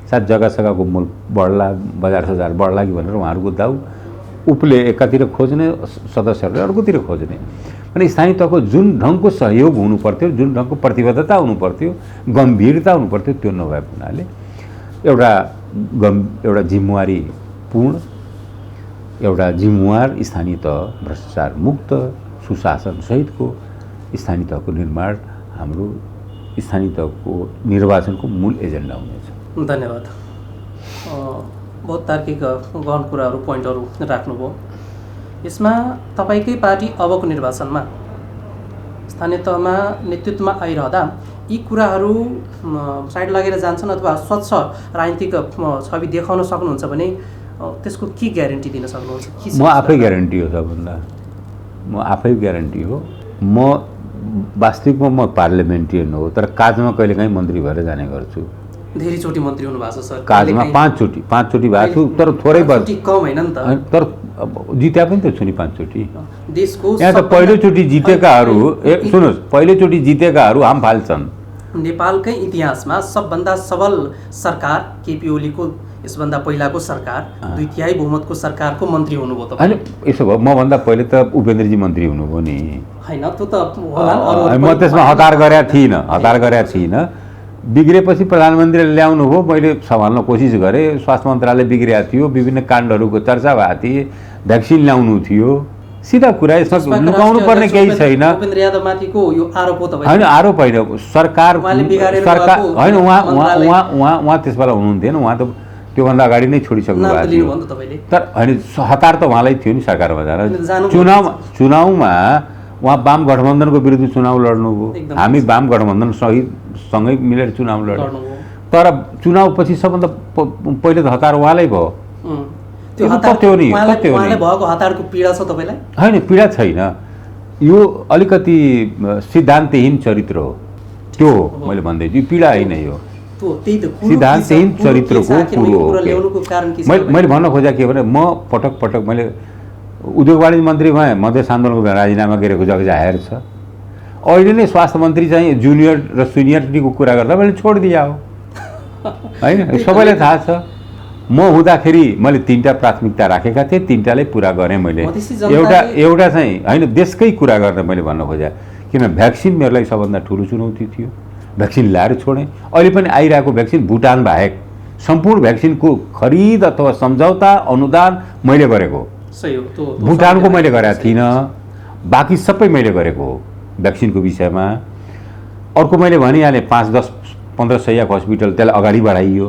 सायद जग्गा मूल बढ्ला, बजार सजार बढ्ला कि भनेर उहाँहरूको दाउ उपले एकातिर खोज्ने, सदस्यहरूले अर्कोतिर खोज्ने। अनि स्थानीय तहको जुन ढङ्गको सहयोग हुनुपर्थ्यो, जुन ढङ्गको प्रतिबद्धता हुनुपर्थ्यो, गम्भीरता हुनुपर्थ्यो, त्यो नभएको हुनाले एउटा जिम्मेवारीपूर्ण, एउटा जिम्मेवार स्थानीय तह भ्रष्टाचार मुक्त, सुशासन सहितको स्थानीय तहको निर्माण हाम्रो स्थानीय तहको निर्वाचनको मूल एजेन्डा हुनेछ। धन्यवाद। बहुत तार्किक गहन कुराहरू, पोइन्टहरू राख्नुभयो। यसमा तपाईँकै पार्टी अबको निर्वाचनमा स्थानीय तहमा नेतृत्वमा आइरहँदा यी कुराहरू साइड लगेर जान्छन् अथवा स्वच्छ राजनीतिक छवि देखाउन सक्नुहुन्छ भने त्यसको के ग्यारेन्टी दिन सक्नुहुन्छ? म आफै ग्यारेन्टी हो सबभन्दा, म आफै ग्यारेन्टी हो। म वास्तविकमा म पार्लिमेन्टेरियन हो, तर काजमा कहिलेकाहीँ मन्त्री भएर जाने गर्छु। धेरैचोटि मन्त्री हुनुभएको छ सर। काजमा 5 चोटि भएको छु, तर थोरै कम होइन नि त। तर जित्या पनि त छु नि 5 चोटि। देशको यहाँ त पहिलोचोटि जितेकाहरू सुन्नुहोस्, पहिलोचोटि जितेकाहरू हाम फाल्छन्। नेपालकै इतिहासमा सबभन्दा सबल सरकार केपी ओलीको यसभन्दा पहिलाको सरकार 2/3 बहुमतको सरकारको मन्त्री हुनुभयो तपाईँ। होइन यसो भयो, मभन्दा पहिले त उपेन्द्रजी मन्त्री हुनुभयो नि। होइन त्यो त होला, म त्यसमा हतार गरेका थिइनँ। बिग्रेपछि प्रधानमन्त्रीले ल्याउनु हो, मैले सम्हाल्न कोसिस गरेँ। स्वास्थ्य मन्त्रालय बिग्रिएको थियो, विभिन्न काण्डहरूको चर्चा भएको थियो, भ्याक्सिन ल्याउनु थियो। सिधा कुरा, यसमा लुकाउनु पर्ने केही छैन। उपेन्द्र यादवमाथिको यो आरोप हो तपाईँ? होइन आरोप होइन, सरकार होइन, उहाँ त्यस बेला हुनुहुन्थेन, उहाँ त त्योभन्दा अगाडि नै छोडिसक्नु भएको थियो। तर होइन हतार त उहाँलाई थियो नि सरकारमा जान। चुनावमा उहाँ वाम गठबन्धनको विरुद्ध चुनाव लड्नुभयो, हामी वाम गठबन्धन सँगै मिलेर चुनाव लड्यौँ। तर चुनावपछि सबभन्दा पहिले त हतार उहाँलाई भयो। हतारको पीडा छ तपाईँलाई? होइन पीडा छैन, यो अलिकति सिद्धान्तहीन चरित्र हो, त्यो हो मैले भन्दैछु। पीडा होइन, यो सिद्धान्तहीन चरित्रको कुरो हो। मैले भन्न खोजेको के भने, म पटक पटक मैले उद्योग वाणिज्य मन्त्री भएँ, मधेस आन्दोलनको राजीनामा गरेको जग जाहेर छ। अहिले नै स्वास्थ्य मन्त्री चाहिँ जुनियर र सिनियरिटीको कुरा गर्दा मैले छोडिदिया हो, होइन सबैलाई थाहा छ। म हुँदाखेरि मैले 3टा प्राथमिकता राखेका थिएँ, 3टालाई पुरा गरेँ मैले। एउटा चाहिँ होइन, देशकै कुरा गर्दा मैले भन्न खोजेँ, किन भ्याक्सिन मेरो लागि सबभन्दा ठुलो चुनौती थियो। भ्याक्सिन ल्याएर छोडेँ। अहिले पनि आइरहेको भ्याक्सिन भुटान बाहेक सम्पूर्ण भ्याक्सिनको खरिद अथवा सम्झौता अनुदान मैले गरेको। भुटानको मैले गरेका थिइनँ, बाँकी सबै मैले गरेको हो भ्याक्सिनको विषयमा। अर्को मैले भनिहालेँ 5-10-15 सयको हस्पिटल त्यसलाई अगाडि बढाइयो।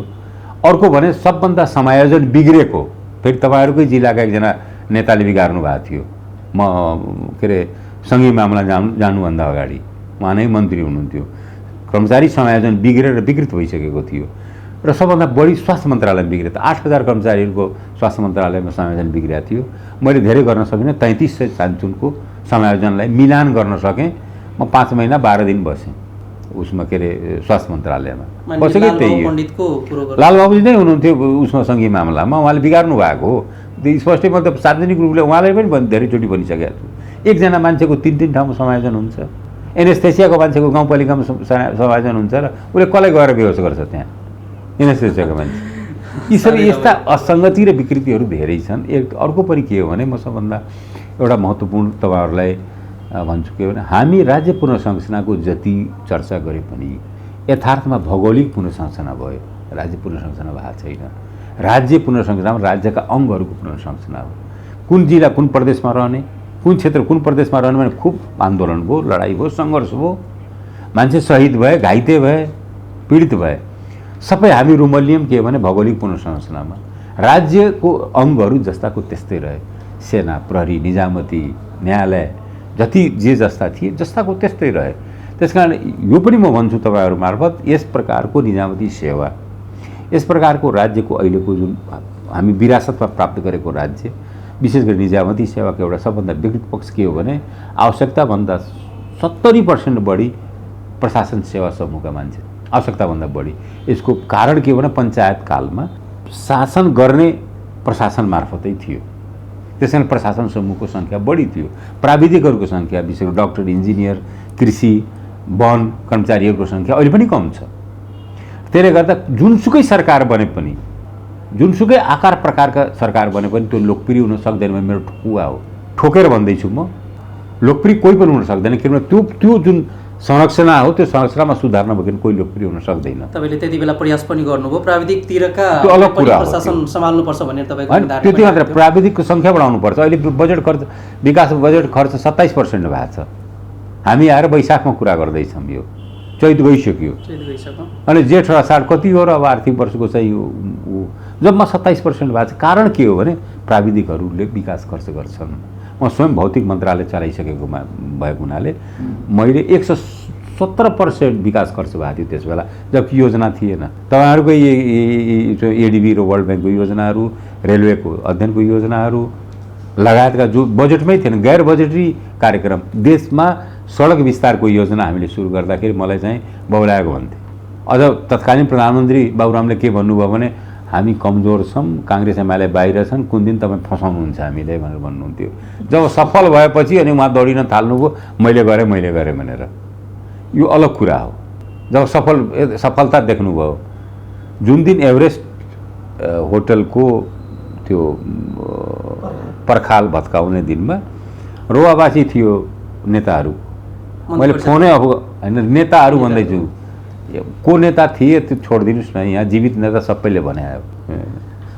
अर्को भने सबभन्दा समायोजन बिग्रेको, फेरि तपाईँहरूकै जिल्लाका एकजना नेताले बिगार्नु भएको थियो। म के अरे सङ्घीय मामला जानुभन्दा अगाडि उहाँ नै मन्त्री हुनुहुन्थ्यो। कर्मचारी समायोजन बिग्रेर विकृत भइसकेको थियो र सबभन्दा बढी स्वास्थ्य मन्त्रालयमा बिग्रेको थियो। 8000 कर्मचारीहरूको स्वास्थ्य मन्त्रालयमा समायोजन बिग्रेको थियो। मैले धेरै गर्न सकिनँ, 3300 चान्चुनको समायोजनलाई मिलान गर्न सकेँ। म 5 महिना 12 दिन बसेँ उसमा, के अरे स्वास्थ्य मन्त्रालयमा बसेकै। त्यही लालबाबुजी नै हुनुहुन्थ्यो उसमा सङ्घीय मामलामा, उहाँले बिगार्नु भएको हो। त्यो स्पष्टै म त सार्वजनिक रूपले उहाँलाई पनि धेरैचोटि भनिसकेको छु। एकजना मान्छेको 3 ठाउँमा समायोजन हुन्छ। एनेस्थेसियाको मान्छेको गाउँपालिकामा समायोजन हुन्छ र उसले कसलाई गएर बेहोस गर्छ त्यहाँ एनेस्थेसियाको मान्छे। यी सबै यस्ता असङ्गति र विकृतिहरू धेरै छन्। अर्को पनि के हो भने, म सबभन्दा एउटा महत्त्वपूर्ण तपाईँहरूलाई भन्छु के भने, हामी राज्य पुनर्संरचनाको जति चर्चा गरे पनि यथार्थमा भौगोलिक पुनर्संरचना भयो, राज्य पुनर्संरचना भएको छैन। राज्य पुनर्संरचनामा राज्यका अङ्गहरूको पुनर्संरचना हो। कुन जिल्ला कुन प्रदेशमा रहने, कुन क्षेत्र कुन प्रदेशमा रहने भने खुब आन्दोलन भयो, लडाइँ भयो, सङ्घर्ष भयो, मान्छे शहीद भए, घाइते भए, पीडित भए। सबै हामी रुमल्यौँ के भने भौगोलिक पुनर्संरचनामा। राज्यको अङ्गहरू जस्ताको त्यस्तै रहे, सेना, प्रहरी, निजामती, न्यायालय जति जे जस्ता थिए जस्ताको त्यस्तै रहे। त्यसकारण यो पनि म भन्छु तपाईँहरू मार्फत, यस प्रकारको निजामती सेवा, यस प्रकारको राज्यको अहिलेको जुन हामी विरासतमा प्राप्त गरेको राज्य, विशेष गरी निजामती सेवाको एउटा सबभन्दा विकृत पक्ष के हो भने, आवश्यकताभन्दा 70% बढी प्रशासन सेवा समूहका मान्छे, आवश्यकताभन्दा बढी। यसको कारण के हो भने, पञ्चायत कालमा शासन गर्ने प्रशासन मार्फतै थियो, त्यसैले प्रशासन समूहको सङ्ख्या बढी थियो। प्राविधिकहरूको सङ्ख्या, विशेष गरी डाक्टर, इन्जिनियर, कृषि, वन कर्मचारीहरूको सङ्ख्या अहिले पनि कम छ। त्यसले गर्दा जुनसुकै सरकार बने पनि, जुनसुकै आकार प्रकारका सरकार बने पनि त्यो लोकप्रिय हुन सक्दैन। मेरो ठुवा हो, ठोकेर भन्दैछु म, लोकप्रिय कोही पनि हुन सक्दैन, किनभने त्यो जुन संरचना हो त्यो संरचनामा सुधार नभइकन कोही लोकप्रिय हुन सक्दैन। तपाईँले त्यति बेला प्रयास पनि गर्नुभयो प्राविधिकतिरका अलग कुरा हो, प्रशासन सम्हाल्नुपर्छ भनेर तपाईँको त्यति मात्र प्राविधिकको सङ्ख्या बढाउनुपर्छ। अहिले बजेट खर्च, विकास बजेट खर्च 27% भएको छ। हामी आएर वैशाखमा कुरा गर्दैछौँ, यो चैत गइसक्यो अनि जेठ र असाढ कति हो र अब आर्थिक वर्षको चाहिँ जम्मा 27% भएको छ। कारण के हो भने प्राविधिकहरूले विकास खर्च गर्छन्। म स्वयं भौतिक मन्त्रालय चलाइसकेको भएको हुनाले मैले 70% विकास खर्च भएको थियो त्यस बेला, जबकि योजना थिएन। तपाईँहरूकै एडिबी र वर्ल्ड ब्याङ्कको योजनाहरू, रेलवेको अध्ययनको योजनाहरू लगायतका जो बजेटमै थिएन, गैर बजेटरी कार्यक्रम, देशमा सडक विस्तारको योजना हामीले सुरु गर्दाखेरि मलाई चाहिँ बौलाएको भन्थे। अझ तत्कालीन प्रधानमन्त्री बाबुरामले के भन्नुभयो भने हामी कमजोर छौँ, काङ्ग्रेस एमाले बाहिर छन्, कुन दिन तपाईँ फसाउनुहुन्छ हामीले भनेर भन्नुहुन्थ्यो। जब सफल भएपछि अनि उहाँ दौडिन थाल्नुभयो, मैले गरेँ भनेर। यो अलग कुरा हो। जब सफलता देख्नुभयो, जुन दिन एभरेस्ट होटलको त्यो पर्खाल भत्काउने दिनमा रोवाबासी थियो नेताहरू, मैले फोनै अब होइन नेताहरू भन्दैछु, को नेता थिए त्यो छोडिदिनुहोस् न, यहाँ जीवित नेता सबैले भने आयो।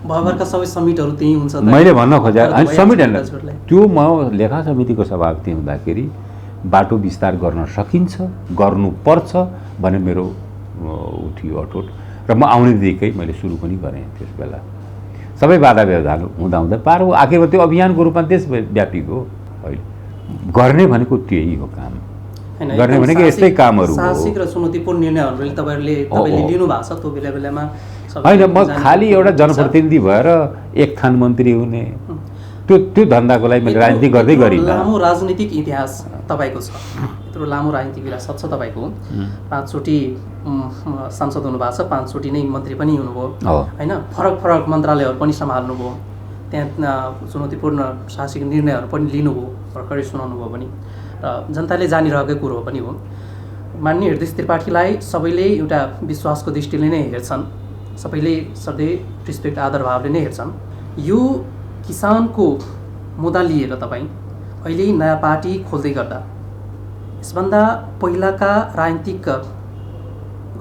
भयभरका सबै समिटहरू त्यही हुन्छ। मैले भन्न खोजेँ समिट होइन, त्यो म लेखा समितिको सभापति हुँदाखेरि बाटो विस्तार गर्न सकिन्छ, गर्नुपर्छ भने मेरो उठियो अटोट, र म आउने दिकै मैले सुरु पनि गरेँ। त्यस बेला सबै बाधा व्यवधान हुँदा पार हो। आखिरमा त्यो अभियानको रूपमा देशव्यापी हो। अहिले गर्ने भनेको त्यही हो काम, गर्ने भनेको यस्तै कामहरू हो। साहसिक र चुनौतीपूर्ण निर्णयहरूले तपाईँले लिनु भएको छ त्यो बेला होइन। म खालि एउटा जनप्रतिनिधि भएर एक थान मन्त्री हुने त्यो धन्दाको लागि मैले राजनीति गर्दै गरिनँ। लामो राजनीतिक इतिहास तपाईँको छ, यत्रो लामो राजनीतिक विरासत छ तपाईँको। 5 चोटि सांसद हुनुभएको छ, 5 चोटि नै मन्त्री पनि हुनुभयो होइन। फरक मन्त्रालयहरू पनि सम्हाल्नुभयो, त्यहाँ चुनौतीपूर्ण साहसिक निर्णयहरू पनि लिनुभयो, भर्खरै सुनाउनु भयो पनि, र जनताले जानिरहेकै कुरो पनि हो। माननीय हृदय त्रिपाठीलाई सबैले एउटा विश्वासको दृष्टिले नै हेर्छन्, सबैले सधैँ रिस्पेक्ट आदर भावले नै हेर्छन्। यो किसानको मुद्दा लिएर तपाईँ अहिले नयाँ पार्टी खोल्दै गर्दा यसभन्दा पहिलाका राजनीतिक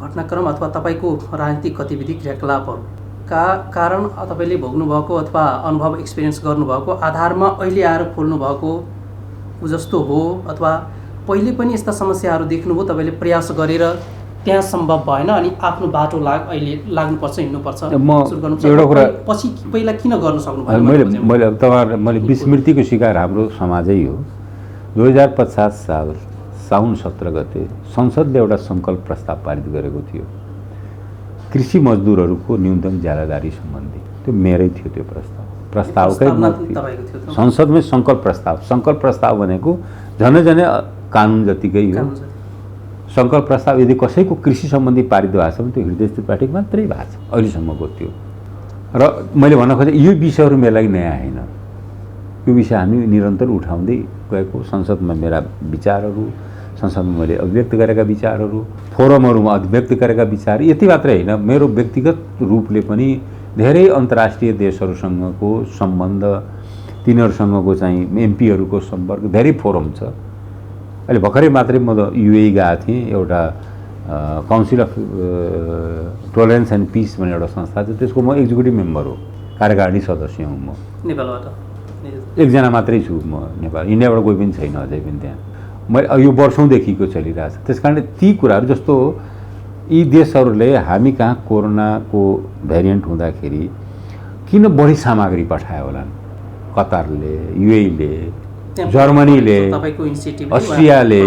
घटनाक्रम अथवा तपाईँको राजनीतिक गतिविधि क्रियाकलापहरूका कारण तपाईँले भोग्नुभएको अथवा अनुभव एक्सपिरियन्स गर्नुभएको आधारमा अहिले आएर खोल्नुभएको जस्तो हो, अथवा पहिले पनि यस्ता समस्याहरू देख्नुभयो, तपाईँले प्रयास गरेर त्यहाँ सम्भव भएन अनि आफ्नो बाटो अहिले लाग्नुपर्छ, हिँड्नुपर्छ, एउटा कुरा पछि पहिला किन गर्न सक्नु भएन? मैले तपाईँलाई विस्मृतिको शिकार हाम्रो समाजै हो। 2050 साल साउन 17 गते संसदले एउटा सङ्कल्प प्रस्ताव पारित गरेको थियो कृषि मजदुरहरूको न्यूनतम ज्यालादारी सम्बन्धी। त्यो मेरै थियो त्यो प्रस्तावकै संसदमै सङ्कल्प प्रस्ताव भनेको झनै कानुन जतिकै हो। सङ्कल्प प्रस्ताव यदि कसैको कृषि सम्बन्धी पारित भएको छ भने त्यो हृदय त्रिपाठीको मात्रै भएको छ अहिलेसम्मको त्यो। र मैले भन्न खोजेँ यो विषयहरू मेरो लागि नयाँ होइन, यो विषय हामी निरन्तर उठाउँदै गएको। संसदमा मेरा विचारहरू, संसदमा मैले अभिव्यक्त गरेका विचारहरू, फोरमहरूमा अभिव्यक्त गरेका विचार यति मात्रै होइन, मेरो व्यक्तिगत रूपले पनि धेरै अन्तर्राष्ट्रिय देशहरूसँगको सम्बन्ध, तिनीहरूसँगको चाहिँ एमपीहरूको सम्पर्क, धेरै फोरम छ। अहिले भर्खरै मात्रै म युए गएको थिएँ, एउटा council of tolerance and peace भन्ने एउटा संस्था छ, त्यसको म एक्जिक्युटिभ मेम्बर हो, कार्यकारिणी सदस्य हुँ। म नेपालबाट एकजना मात्रै छु म नेपाल, इन्डियाबाट कोही पनि छैन अझै पनि त्यहाँ। मैले यो वर्षौँदेखिको चलिरहेको छ। त्यस कारणले ती कुराहरू जस्तो यी देशहरूले हामी कहाँ कोरोनाको भेरिएन्ट हुँदाखेरि किन बढी सामग्री पठायो होला, कतारले, युएले, जर्मनीले, अस्ट्रियाले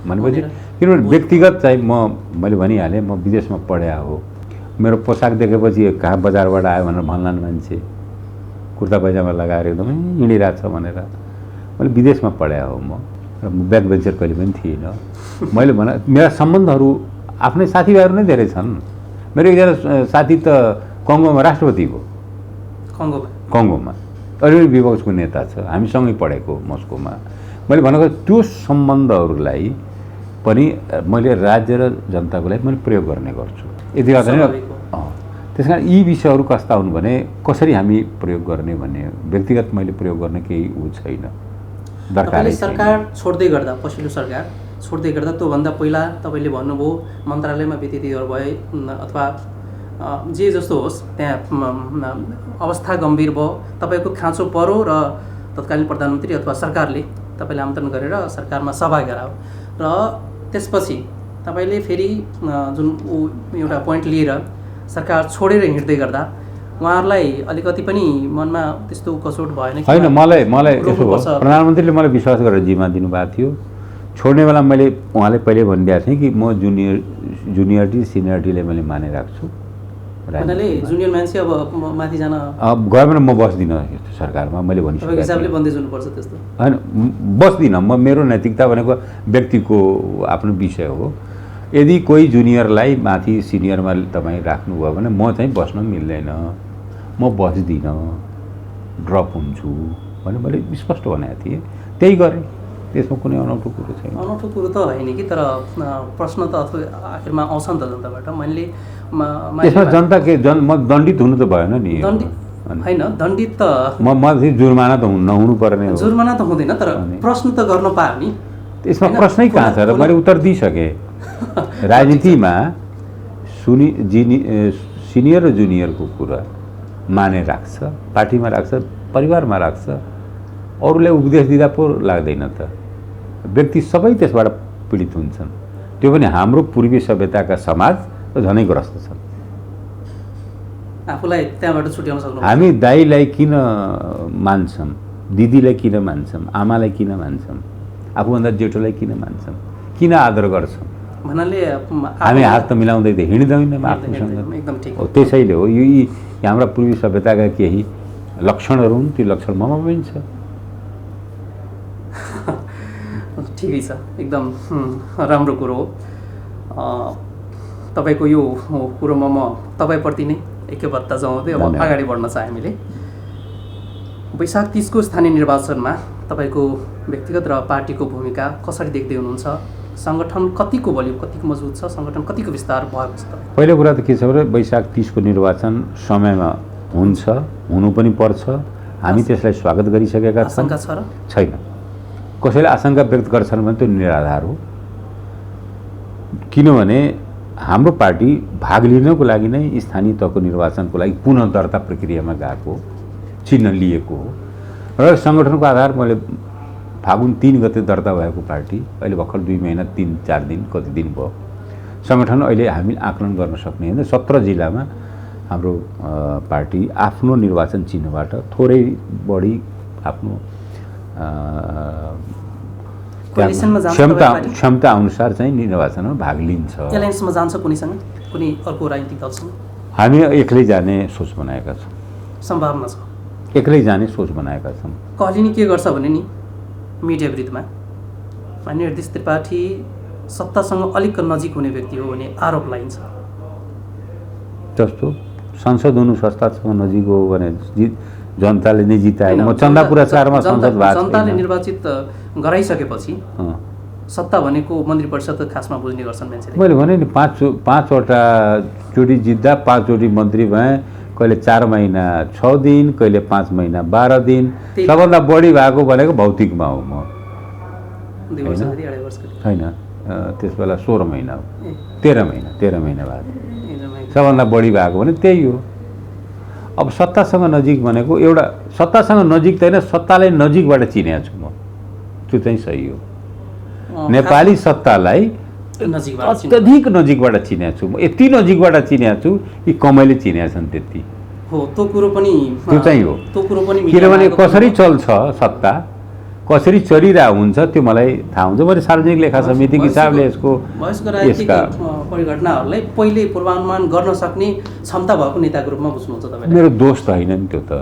भनेपछि किनभने व्यक्तिगत चाहिँ मैले भनिहालेँ म विदेशमा पढ्या हो। मेरो पोसाक देखेपछि कहाँ बजारबाट आयो भनेर भन्लान् मान्छे, कुर्ता पाइजामा लगाएर एकदमै हिँडिरहेको छ भनेर। मैले विदेशमा पढ्या हो, म ब्याक बेन्चर कहिले पनि थिइनँ। मैले मेरा सम्बन्धहरू आफ्नै साथीभाइहरू नै धेरै छन्। मेरो एकजना साथी त कङ्गोमा राष्ट्रपति हो, कङ्गोमा अलिअलि विपक्षको नेता छ, हामीसँगै पढेको मस्कोमा। मैले भनेको त्यो सम्बन्धहरूलाई पनि मैले राज्य र जनताको लागि मैले प्रयोग गर्ने गर्छु। यति मात्र होइन, त्यस कारण यी विषयहरू कस्ता हुन् भने कसरी हामी प्रयोग गर्ने भन्ने व्यक्तिगत मैले प्रयोग गर्ने केही ऊ छैन, दरकार। सरकार छोड्दै गर्दा, पछिल्लो सरकार छोड्दै गर्दा त्योभन्दा पहिला तपाईँले भन्नुभयो मन्त्रालयमा व्यतिथिहरू भए अथवा जे जस्तो होस्, त्यहाँ अवस्था गम्भीर भयो, तपाईँको खाँचो पऱ्यो र तत्कालीन प्रधानमन्त्री अथवा सरकारले तपाईँले आमन्त्रण गरेर सरकारमा सभा गरायो र त्यसपछि तपाईँले फेरि जुन एउटा पोइन्ट लिएर सरकार छोडेर हिँड्दै गर्दा उहाँहरूलाई अलिकति पनि मनमा त्यस्तो कसोट भएन? होइन, मलाई यसो प्रधानमन्त्रीले मलाई विश्वास गरेर जिम्मा दिनुभएको थियो। छोड्ने बेला मैले उहाँले पहिले भनिदिएको थिएँ कि म जुनियरिटी सिनियरिटीले मैले माने राख्छु। भन्नाले जुनियर मान्छे अब माथि जान अब गयो भने म बस्दिनँ यस्तो सरकारमा, मैले भनिसकेको हिसाबले बन्दै जानुपर्छ त्यस्तो होइन, बस्दिनँ म। मेरो नैतिकता भनेको व्यक्तिको आफ्नो विषय हो। यदि कोही जुनियरलाई माथि सिनियरमा तपाईँ राख्नुभयो भने म चाहिँ बस्न मिल्दैन, म बस्दिनँ, ड्रप हुन्छु भने मैले स्पष्ट भनेको थिएँ। त्यही गरेँ, त्यसमा कुनै अनौठो कुरो छैन। अनौठो कुरो त होइन कि, तर प्रश्न त आखिरमा आउँछ नि त जनताबाट। मैले त्यसमा जनता के म दण्डित हुनु त भएन नि। होइन, दण्डित त म जुर्माना त नहुनु पर्ने हो। जुर्माना त हुँदैन, तर प्रश्न त गर्न पायो नि। त्यसमा प्रश्नै कहाँ छ र? मैले उत्तर दिइसकेँ। राजनीतिमा सिनियर र जुनियरको कुरा माने राख्छ, पार्टीमा राख्छ, परिवारमा राख्छ, अरूलाई उपदेश दिँदा पो लाग्दैन त। व्यक्ति सबै त्यसबाट पीडित हुन्छन्। त्यो पनि हाम्रो पूर्वी सभ्यताका समाज झनै ग्रस्त छन्। आफूलाई त्यहाँबाट छुट्याउन सक्नु। हामी दाइलाई किन मान्छौँ, दिदीलाई किन मान्छौँ, आमालाई किन मान्छौँ, आफूभन्दा जेठोलाई किन मान्छौँ, किन आदर गर्छौँ? भन्नाले हामी हात त मिलाउँदै त हिँड्दैनौँ आफूसँग। एकदम ठिक हो, त्यसैले हो यी हाम्रा पूर्वी सभ्यताका केही लक्षणहरू हुन्, त्यो लक्षण ममा पनि छ। ठिकै छ, एकदम राम्रो कुरो हो। तपाईँको यो कुरोमा म तपाईँप्रति नै एकबद्धता जनाउँदै अब अगाडि बढ्न चाहे हामीले। वैशाख 30 को स्थानीय निर्वाचनमा तपाईँको व्यक्तिगत र पार्टीको भूमिका कसरी देख्दै हुनुहुन्छ? सङ्गठन कतिको बलियो, कतिको मजबुत छ? सङ्गठन कतिको विस्तार भएको छ? पहिलो कुरा त के छ भने वैशाख 30 को निर्वाचन समयमा हुन्छ, हुनु पनि पर्छ। हामी त्यसलाई स्वागत गरिसकेका छौँ। आशंका छ र छैन? कसैले आशंका व्यक्त गर्छन् भने त्यो निराधार हो। किनभने हाम्रो पार्टी भाग लिनको लागि नै स्थानीय तहको निर्वाचनको लागि पुनः दर्ता प्रक्रियामा गएको, चिन्ह लिएको हो। र सङ्गठनको आधार मैले फागुन 3 गते दर्ता भएको पार्टी अहिले भर्खर 2 महिना 3-4 दिन कति दिन भयो। सङ्गठन अहिले हामी आकलन गर्न सक्ने होइन। 17 जिल्लामा हाम्रो पार्टी आफ्नो निर्वाचन चिन्हबाट थोरै बढी आफ्नो क्षमता अनुसार चाहिँ निर्वाचनमा भाग लिन्छ। एलायन्समा जान्छ कुनैसँग, कुनै अर्को राजनीतिक दलसँग? हामी एक्लै जाने सोच बनाएका छौँ। सम्भावना छ एक्लै जाने सोच बनाएका छौँ। कहलिनी के गर्छ भने नि मिडिया विरुद्धमा माननीय हृदय त्रिपाठी सत्तासँग अलिक नजिक हुने व्यक्ति हो भने आरोप लगाइन्छ। जस्तो संसद हुनु संस्थासँग नजिक हो भने जनताले नै जितायो। म चन्दा पुरस्कारमा संसद भएको जनताले निर्वाचित गराइसकेपछि सत्ता भनेको मन्त्री परिषद खासमा बुझ्ने गर्छन् मान्छेले। मैले भने नि 5वटा चोटि जित्दा 5 चोटि मन्त्री भए। कहिले 4 महिना 6 दिन, कहिले 5 महिना 12 दिन। सबभन्दा बढी भएको भनेको भौतिकमा हो म। 2 वर्ष गरी 2.5 वर्ष गरी हैन, त्यस बेला 16 महिना हो, 13 महिना भएको। सबभन्दा बढी भएको भने त्यही हो। अब सत्तासँग नजिक भनेको एउटा सत्तासँग नजिक त होइन, सत्तालाई नजिकबाट चिनेको छु म। त्यो चाहिँ सही हो। नेपाली सत्तालाई अत्यधिक नजिकबाट चिनेको छु म। यति नजिकबाट चिनेको छु कि कमैले चिनेका छन् त्यति हो। त्यो कुरो पनि त्यो चाहिँ हो। त्यो कुरो पनि किनभने कसरी चल्छ सत्ता, कसरी चलिरहेको हुन्छ त्यो मलाई थाहा हुन्छ। मैले सार्वजनिक लेखा समितिको हिसाबले यसका परिघटनाहरूलाई पहिले पूर्वानुमान गर्न सक्ने क्षमता भएको नेताको रूपमा बुझ्नुहुन्छ तपाईँ? मेरो दोष त होइन नि त्यो त।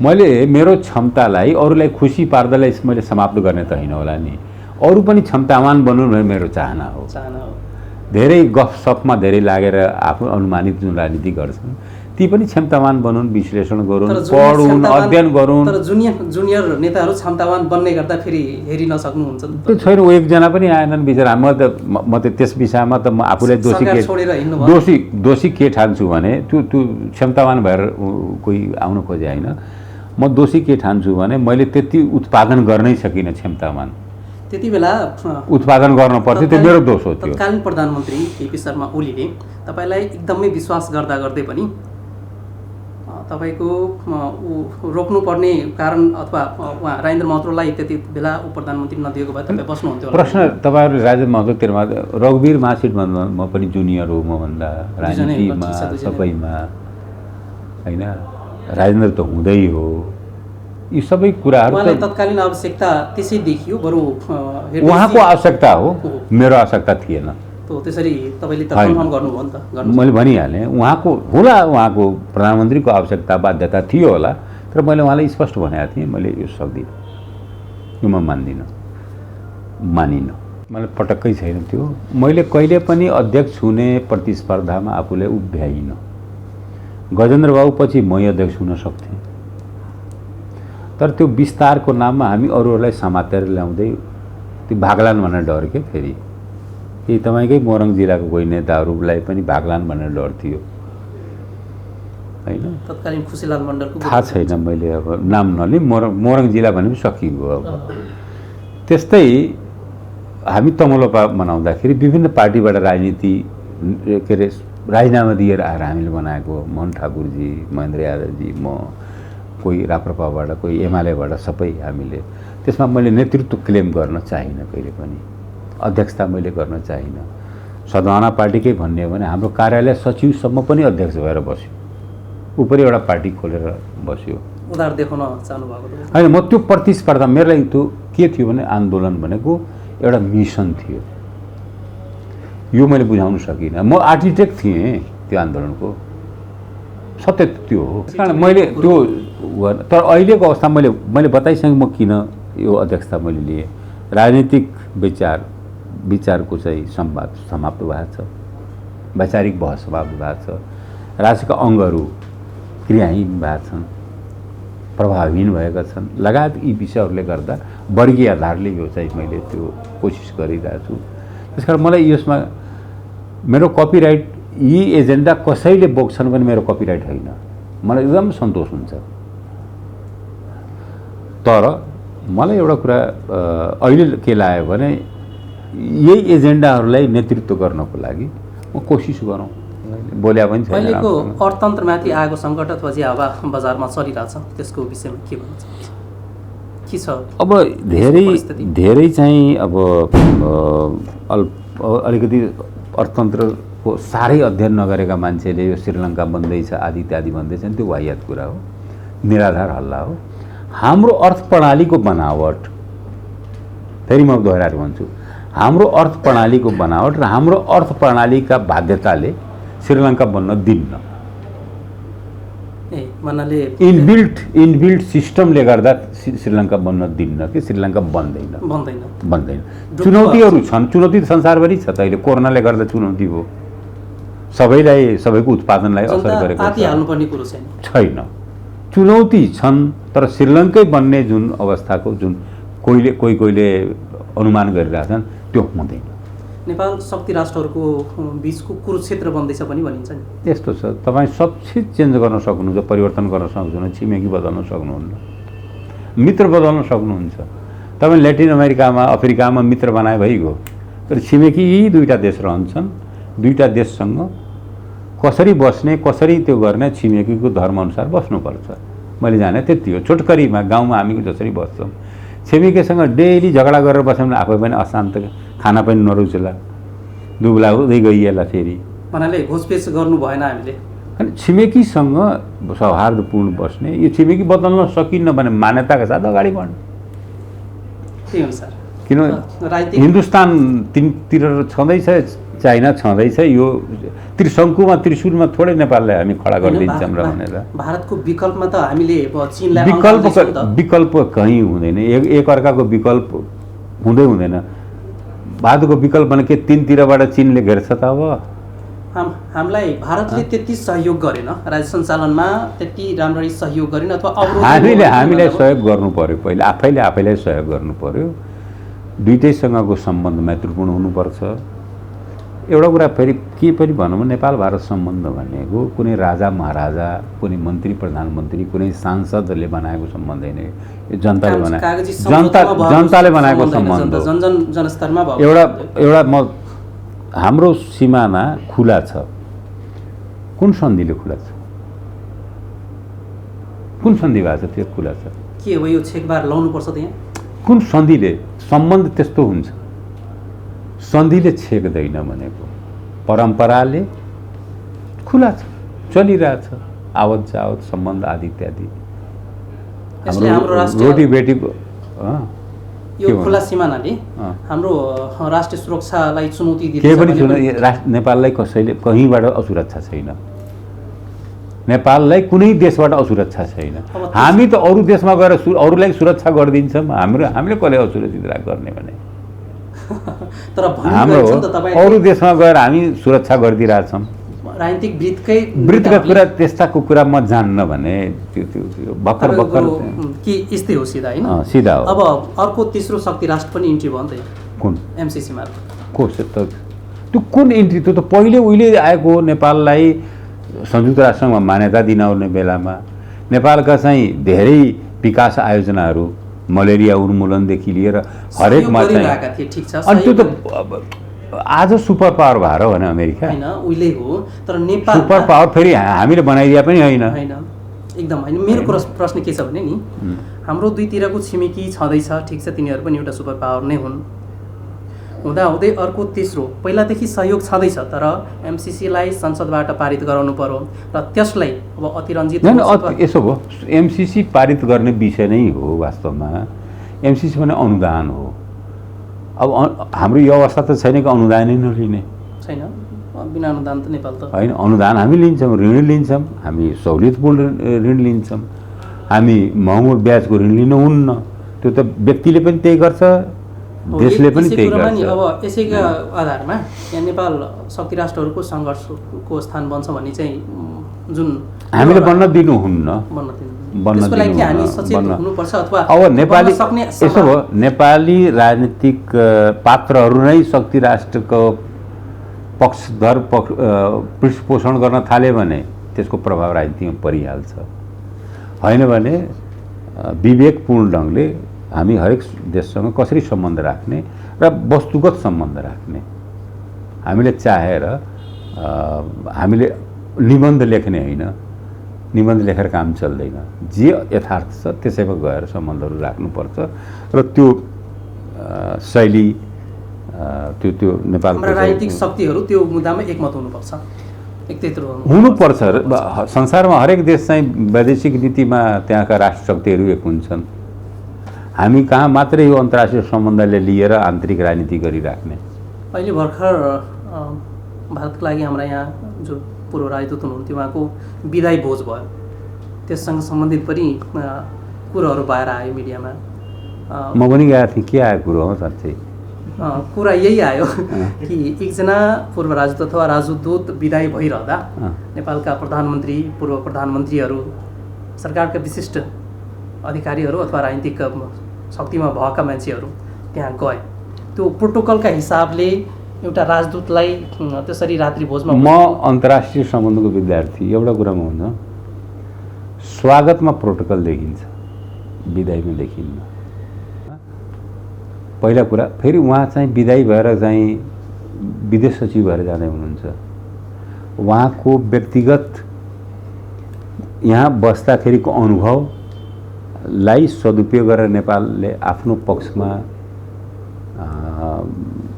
मैले मेरो क्षमतालाई अरूलाई खुसी पार्दैलाई मैले समाप्त गर्ने त होइन होला नि। अरू पनि क्षमतावान बन्नु भन्ने मेरो चाहना हो। धेरै गफसफमा धेरै लागेर आफू अनुमानित जुन राजनीति गर्छन् ती पनि क्षमतावान बनुन्, विश्लेषण गरून्, पढुन्, अध्ययन गरून्। तर जुनियर नेताहरू क्षमतावान बन्ने गर्दा फेरि हेरि नसक्नुहुन्छ नि। त्यो छैन, ऊ एकजना पनि आएनन् बिचरा। म त त्यस विषयमा त म आफूलाई दोषी के ठान्छु भने त्यो क्षमतावान भएर कोही आउन खोजे होइन। म दोषी के ठान्छु भने मैले त्यति उत्पादन गर्नै सकिनँ क्षमतावान। त्यति बेला उत्पादन गर्न पर्थ्यो, त्यो मेरो दोष हो। त्यो तत्कालीन प्रधानमन्त्री केपी शर्मा ओलीले तपाईँलाई एकदमै विश्वास गर्दा गर्दै पनि तपाईँको रोक्नुपर्ने कारण अथवा उहाँ राजेन्द्र महतोलाई त्यति बेला प्रधानमन्त्री नदिएको भए तपाईँ बस्नुहुन्थ्यो। प्रश्न तपाईँहरूले राजेन्द्र महतोतिरमा रघुवीर महासिटमा म पनि जुनियर हो मभन्दा राजनीतिमा सबैमा होइन। राजेन्द्र त हुँदै हो यी सबै कुराहरू उहाँलाई तत्कालीन आवश्यकता त्यसै देखियो, बरु उहाँको आवश्यकता हो, मेरो आवश्यकता थिएन। त्यसरी तपाईँले त कन्फर्म गर्नुभयो नि त। मैले भनिहालेँ उहाँको होला, उहाँको प्रधानमन्त्रीको आवश्यकता बाध्यता थियो होला, तर मैले उहाँलाई स्पष्ट भनेको थिएँ मैले यो सक्दिनँ, यो म मानिनँ। मलाई पटक्कै छैन त्यो। मैले कहिले पनि अध्यक्ष हुने प्रतिस्पर्धामा आफूलाई उभ्याइनँ। गजेन्द्र बाबु पछि मै अध्यक्ष हुन सक्थेँ, तर त्यो विस्तारको नाममा हामी अरूहरूलाई समातेर ल्याउँदै त्यो भाग्लान् भनेर डर के फेरि यही तपाईँकै मोरङ जिल्लाको कोही नेताहरूलाई पनि भाग्लान् भनेर डर थियो होइन। तत्कालीन खुसीलाल मण्डलको थाहा छैन, मैले अब नाम नलिउँ, मोरङ जिल्ला भने पनि सकिगयो। अब त्यस्तै हामी तमलोपा बनाउँदाखेरि विभिन्न पार्टीबाट राजनीति के अरे राजीनामा दिएर आएर हामीले बनाएको, मोहन ठाकुरजी, महेन्द्र यादवजी, म, कोही राप्रपाबाट, कोही एमालेबाट, सबै हामीले। त्यसमा मैले नेतृत्व क्लेम गर्न चाहिनँ, कहिले पनि अध्यक्षता मैले गर्न चाहिनँ। सद्भावना पार्टीकै भन्ने हो भने हाम्रो कार्यालय सचिवसम्म पनि अध्यक्ष भएर बस्यो, उपरि एउटा पार्टी खोलेर बस्यो। उधार देखाउन चाहनुभएको होइन, म त्यो प्रतिस्पर्धा मेरो लागि त्यो के थियो भने आन्दोलन भनेको एउटा मिसन थियो, यो मैले बुझाउन सकिनँ। म आर्किटेक्ट थिएँ त्यो आन्दोलनको, सत्य त्यो हो। कारण मैले त्यो तर अहिलेको अवस्था मैले बताइसकेँ म किन यो अध्यक्षता मैले लिएँ। राजनीतिक विचारको चाहिँ संवाद समाप्त भएको छ, वैचारिक बहस समाप्त भएको छ, राजनीतिक अङ्गहरू क्रियाहीन भएका छन्, प्रभावहीन भएका छन् लगायत यी विषयहरूले गर्दा वर्गीय आधारले यो चाहिँ मैले त्यो कोसिस गरिरहेको छु। त्यसकारण मलाई यसमा मेरो कपिराइट यी एजेन्डा कसैले बोक्छन् भने मेरो कपिराइट होइन, मलाई एकदम सन्तोष हुन्छ। तर मलाई एउटा कुरा अहिले के लाग्यो भने यही एजेन्डाहरूलाई नेतृत्व गर्नको लागि म कोसिस गरौँ, बोल्या पनि छैन। अहिलेको अर्थतन्त्रमाथि आएको सङ्कट अथवा जे हावा बजारमा चलिरहेछ त्यसको विषयमा के भन्छ, के छ? अब धेरै चाहिँ अब अलिकति अर्थतन्त्रको साह्रै अध्ययन नगरेका मान्छेले यो श्रीलङ्का बन्दैछ आदि इत्यादि भन्दैछ नि, त्यो वाहियात कुरा हो, निराधार हल्ला हो। हाम्रो अर्थ प्रणालीको बनावट, फेरि म दोहोऱ्याएर भन्छु, हाम्रो अर्थ प्रणालीको बनावट र हाम्रो अर्थ प्रणालीका बाध्यताले श्रीलङ्का बन्न दिन्न। इनबिल्ट सिस्टमले गर्दा श्रीलङ्का बन्न दिन्न कि श्रीलङ्का बन्दैन। चुनौतीहरू छन्, चुनौती त संसारभरि छ त। अहिले कोरोनाले गर्दा चुनौती हो, सबैको उत्पादनलाई असर गरेको छैन। चुनौती छन्, तर श्रीलङ्कै बन्ने जुन अवस्थाको जुन कोहीले अनुमान गरिरहेछन् त्यो हुँदैन। नेपाल शक्ति राष्ट्रहरूको बिचको कुरुक्षेत्र बन्दैछ पनि भनिन्छ नि। यस्तो छ, तपाईँ सब चिज चेन्ज गर्न सक्नुहुन्छ, परिवर्तन गर्न सक्नुहुन्छ, छिमेकी बदल्न सक्नुहुन्न, मित्र बदल्न सक्नुहुन्छ। तपाईँ ल्याटिन अमेरिकामा अफ्रिकामा मित्र बनाए भइगयो, तर छिमेकी यी दुईवटा देश रहन्छन्। दुईवटा देशसँग कसरी बस्ने, कसरी त्यो गर्ने, छिमेकीको धर्मअनुसार बस्नुपर्छ। मैले जाने त्यति हो। छोटकरीमा गाउँमा हामी जसरी बस्छौँ, छिमेकीसँग डेली झगडा गरेर बस्यौँ भने आफै पनि अशान्त, खाना पनि नरुचेला, दुब्ला हुँदै गइएला। फेरि भन्नाले घुसपेच गर्नु भएन हामीले। अनि छिमेकीसँग सौहार्दपूर्ण बस्ने, यो छिमेकी बदल्न सकिन्न भने मान्यताका साथ अगाडि बढ्ने। त्यही अनुसार किन हिन्दुस्तान तिनतिर छँदैछ, चाइना छँदैछ, यो त्रिशङ्कुमा त्रिशूलमा थोरै नेपाललाई हामी खडा गरिदिन्छौँ र भनेर। भारतको विकल्पमा त हामीले चीनलाई विकल्प कहीँ हुँदैन, एक अर्काको विकल्प हुँदैन। भारतको विकल्प भने के तीनतिरबाट चीनले घेर्छ त? अब हामीलाई भारतले त्यति सहयोग गरेन, राज्य सञ्चालनमा त्यति राम्ररी सहयोग गरेन अथवा हामीलाई सहयोग गर्नु पर्यो, पहिले आफैलाई सहयोग गर्नु पर्यो। दुईटैसँगको सम्बन्ध मैत्रीपूर्ण हुनुपर्छ। एउटा कुरा फेरि के पनि भनौँ, नेपाल भारत सम्बन्ध भनेको कुनै राजा महाराजा, कुनै मन्त्री प्रधानमन्त्री, कुनै सांसदले बनाएको सम्बन्ध होइन, यो जनताले बनाएको सम्बन्ध हो। जनस्तरमा एउटा हाम्रो सिमाना खुला छ। कुन सन्धिले खुला छ? कुन सन्धि भएको छ त्यो खुला छ? के हो यो छेकबार लाउनुपर्छ त्यहाँ? कुन सन्धिले? सम्बन्ध त्यस्तो हुन्छ, सन्धिले छेक्दैन भनेको। परम्पराले खुला छ, चलिरहेछ, आवत जावत सम्बन्ध आदि इत्यादि। यसले हाम्रो राष्ट्रिय रोटी बेटीको यो खुला सिमानाले हाम्रो राष्ट्रिय सुरक्षालाई चुनौती दिँदैछ। केही पनि नेपाललाई कसैले कहीँबाट असुरक्षा छैन, नेपाललाई कुनै देशबाट असुरक्षा छैन। हामी त अरू देशमा गएर अरूलाई सुरक्षा गरिदिन्छौँ, हामीले कसले असुरक्षित गर्ने भने तर हाम्रो अरू देशमा गएर हामी सुरक्षा गरिदिरहेछौँ। राजनीतिक वृत्तका कुरा त्यस्ताको कुरा म जान्न भने त्यो भर्खर कि यस्तै हो सिधा होइन सिधा हो। अब अर्को तेस्रो शक्ति राष्ट्र पनि इन्ट्री भयो नि त कुन एमसिसी मार्फत त्यो कुन इन्ट्री? त्यो त पहिले उहिले आएको हो। नेपाललाई संयुक्त राष्ट्रमा मान्यता दिनाउने बेलामा नेपालका चाहिँ धेरै विकास आयोजनाहरू मलेरिया उन्मूलनदेखि लिएर हरेकमा चाहिँ अनि त्यो त आज सुपर पावर भएर हो भने अमेरिका होइन उहिले हो। तर नेपाल सुपर पावर फेरि हामीले बनाइदिया पनि होइन एकदम होइन। मेरो प्रश्न के छ भने नि हाम्रो दुईतिरको छिमेकी छँदैछ, ठिक छ, तिनीहरू पनि एउटा सुपर पावर नै हुन्। हुँदाहुँदै अर्को तेस्रो पहिलादेखि सहयोग छँदैछ, तर एमसिसीलाई संसदबाट पारित गराउनु पर्यो र त्यसलाई अब अतिरञ्जित यसो भयो। एमसिसी पारित गर्ने विषय नै हो वास्तवमा। एमसिसी भने अनुदान हो। अब हाम्रो यो अवस्था त छैन कि अनुदानै नलिने छैन। बिना अनुदान त नेपाल त होइन। अनुदान हामी लिन्छौँ, ऋण लिन्छौँ, हामी सहुलियतपूर्ण ऋण लिन्छौँ, हामी महँगो ब्याजको ऋण लिनुहुन्न। त्यो त व्यक्तिले पनि त्यही गर्छ, देशले पनि त्यही गर्छ। अब यसैका आधारमा यहाँ नेपाल शक्ति राष्ट्रहरूको सङ्घर्षको स्थान बन्छ भन्ने चाहिँ जुन हामीले बन्न दिनुहुन्न। अब नेपाली यसो भयो, नेपाली राजनीतिक पात्रहरू नै शक्ति राष्ट्रको पक्षधर पृष्ठपोषण गर्न थाल्यो भने त्यसको प्रभाव राजनीतिमा परिहाल्छ। होइन भने विवेकपूर्ण ढङ्गले हामी हरेक देशसँग कसरी सम्बन्ध राख्ने र वस्तुगत सम्बन्ध राख्ने। हामीले चाहेर हामीले निबन्ध लेख्ने होइन, निबन्ध लेखेर काम चल्दैन। जे यथार्थ छ त्यसैमा गएर सम्बन्धहरू राख्नुपर्छ र त्यो शैली त्यो नेपालको राजनीतिक शक्तिहरू त्यो मुद्दामा एकमत हुनुपर्छ, एकत्रित हुनुपर्छ। संसारमा हरेक देश चाहिँ वैदेशिक नीतिमा त्यहाँका राष्ट्र शक्तिहरू एक हुन्छन्। हामी कहाँ मात्रै यो अन्तर्राष्ट्रिय सम्बन्धले लिएर आन्तरिक राजनीति गरिराख्ने। अहिले भर्खर भारतको लागि हाम्रा यहाँ जो पूर्व राजदूत हुनुहुन्थ्यो उहाँको विदाई भोज भयो, त्यससँग सम्बन्धित पनि कुरोहरू बाहिर आयो मिडियामा। म पनि गएको थिएँ। के आयो कुरो हो साँच्चै? कुरा यही आयो कि एकजना पूर्व राजदूत अथवा राजदूत विदाई भइरहँदा नेपालका प्रधानमन्त्री, पूर्व प्रधानमन्त्रीहरू, सरकारका विशिष्ट अधिकारीहरू अथवा राजनीतिक शक्तिमा भएका मान्छेहरू त्यहाँ गए। त्यो प्रोटोकलका हिसाबले एउटा राजदूतलाई त्यसरी रात्रि भोजमा म अन्तर्राष्ट्रिय सम्बन्धको विद्यार्थी एउटा कुरामा हुन्छ, स्वागतमा प्रोटोकल देखिन्छ, विदाईमा देखिन्न। पहिला कुरा। फेरि उहाँ चाहिँ विदाई भएर चाहिँ विदेश सचिव भएर जाँदै हुनुहुन्छ। उहाँको व्यक्तिगत यहाँ बस्दाखेरिको अनुभवलाई सदुपयोग गरेर नेपालले आफ्नो पक्षमा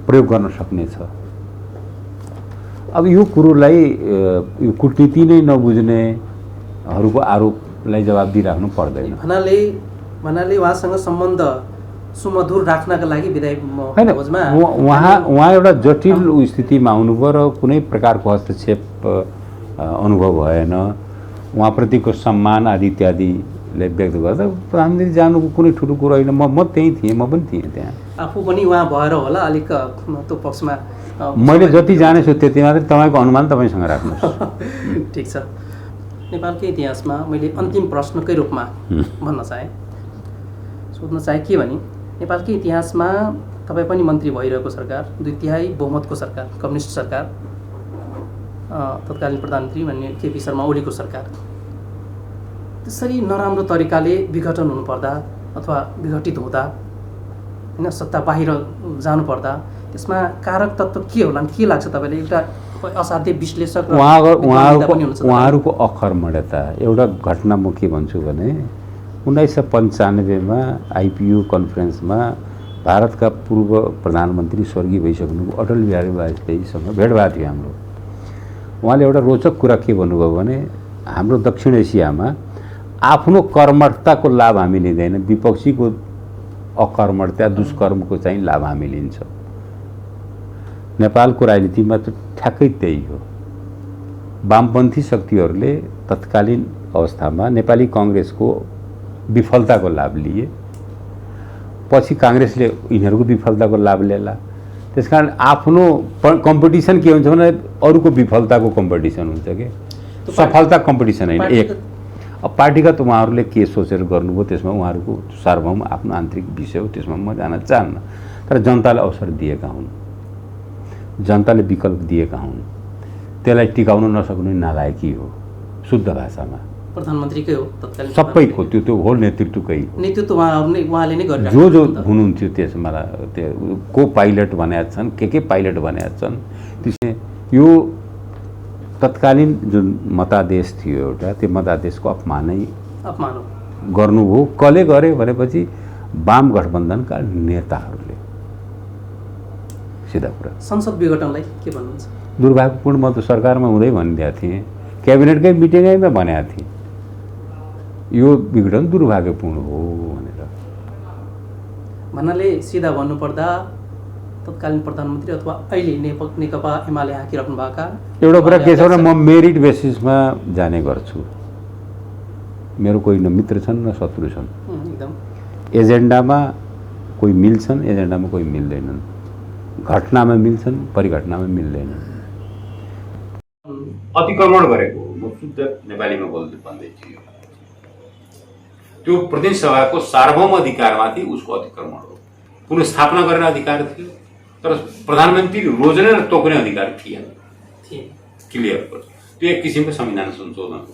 प्रयोग गर्न सक्नेछ। अब यो कुरोलाई यो कूटनीति नै नबुझ्नेहरूको आरोपलाई जवाब दिइराख्नु पर्दैन। भन्नाले उहाँसँग सम्बन्ध सुमधुर राख्नका लागि विदाई होइन, उहाँ एउटा जटिल स्थितिमा आउनुभयो र कुनै प्रकारको हस्तक्षेप अनुभव भएन। उहाँप्रतिको सम्मान आदि इत्यादिले व्यक्त गर्दा प्रधानमन्त्री जानुको कुनै ठुलो कुरो होइन। म त्यहीँ थिएँ, म पनि थिएँ त्यहाँ। आफू पनि उहाँ भएर होला अलिक त्यो पक्षमा मैले जति जानेछु त्यति मात्रै तपाईँको अनुमान तपाईँसँग राख्नुहोस्। ठिक छ। नेपालकै इतिहासमा मैले अन्तिम प्रश्नकै रूपमा सोध्न चाहे के भने नेपालकै इतिहासमा तपाईँ पनि मन्त्री भइरहेको सरकार, 2/3 बहुमतको सरकार, कम्युनिस्ट सरकार, तत्कालीन प्रधानमन्त्री माननीय केपी शर्मा ओलीको सरकार, त्यसरी नराम्रो तरिकाले विघटन हुनुपर्दा अथवा विघटित हुँदा होइन, सत्ता बाहिर जानुपर्दा त्यसमा कारक तत्त्व के होला? के लाग्छ तपाईँले? एउटा असाध्य विश्लेषक उहाँहरूको अखर्मण्यता। एउटा घटना म के भन्छु भने 1995 आइपियू कन्फरेन्समा भारतका पूर्व प्रधानमन्त्री स्वर्गीय भइसक्नु अटल बिहारी वाजपेयीसँग भेट भएको थियो हाम्रो। उहाँले एउटा रोचक कुरा के भन्नुभयो भने हाम्रो दक्षिण एसियामा आफ्नो कर्मठताको लाभ हामी लिँदैन, विपक्षीको अकर्मठता दुष्कर्मको चाहिँ लाभ हामी लिन्छ। नेपालको राजनीतिमा त ठ्याक्कै त्यही हो। वामपन्थी शक्तिहरूले तत्कालीन अवस्थामा नेपाली काङ्ग्रेसको विफलताको लाभ लिए, पछि काङ्ग्रेसले यिनीहरूको विफलताको लाभ लिएला। त्यसकारण आफ्नो कम्पिटिसन के हुन्छ भने अरूको विफलताको कम्पिटिसन हुन्छ कि सफलता कम्पिटिसन होइन। एक अब पार्टीगत उहाँहरूले के सोचेर गर्नुभयो त्यसमा उहाँहरूको सार्वभौम आफ्नो आन्तरिक विषय हो, त्यसमा म जान चाहन्न। तर जनताले अवसर दिएका हुन्, जनताले विकल्प दिएका हुन्, त्यसलाई टिकाउन नसक्नु नालायकी हो शुद्ध भाषामा। प्रधानमन्त्रीकै हो तत्कालीन, सबैको त्यो होल नेतृत्वकै नेतृत्व उहाँले नै गरिरहेको जो हुनुहुन्थ्यो त्यसमा त्यो को पाइलट भनेका छन्, के पाइलट भनेका छन्। त्यसले यो तत्कालीन जुन मतादेश थियो एउटा, त्यो मतादेशको अपमान गर्नुभयो। कसले गरे भनेपछि वाम गठबन्धनका नेताहरूले। सिधा कुरा। संसद विघटनलाई के भन्नुहुन्छ? दुर्भाग्यपूर्ण, म त सरकारमा हुँदै भनिदिएको थिएँ, क्याबिनेटकै मिटिङैमा भनेको थिएँ यो विघटन दुर्भाग्यपूर्ण हो भनेर। भन्नाले सिधा भन्नुपर्दा तत्कालीन प्रधानमन्त्री अथवा अहिले नेकपा एमाले हाँकिराख्नु भएका एउटा कुरा के छ भने म मेरिट बेसिसमा जाने गर्छु। मेरो कोही न मित्र छन् न शत्रु छन्। एकदम एजेन्डामा कोही मिल्छन्, एजेन्डामा कोही मिल्दैनन्, घटनामा मिल्छन्, परिघटनामा मिल्दैनन्। अतिक्रमण गरेको म शुद्ध नेपालीमा भन्दैछु, त्यो प्रतिनिधि सभाको सार्वभौम अधिकारमाथि उसको अतिक्रमण हो। पुनर्स्थापना गर्ने अधिकार थियो, तर प्रधानमन्त्री रोज्ने र तोक्ने अधिकार थिएन। क्लियर, त्यो एक किसिमको संविधान संशोधन हो।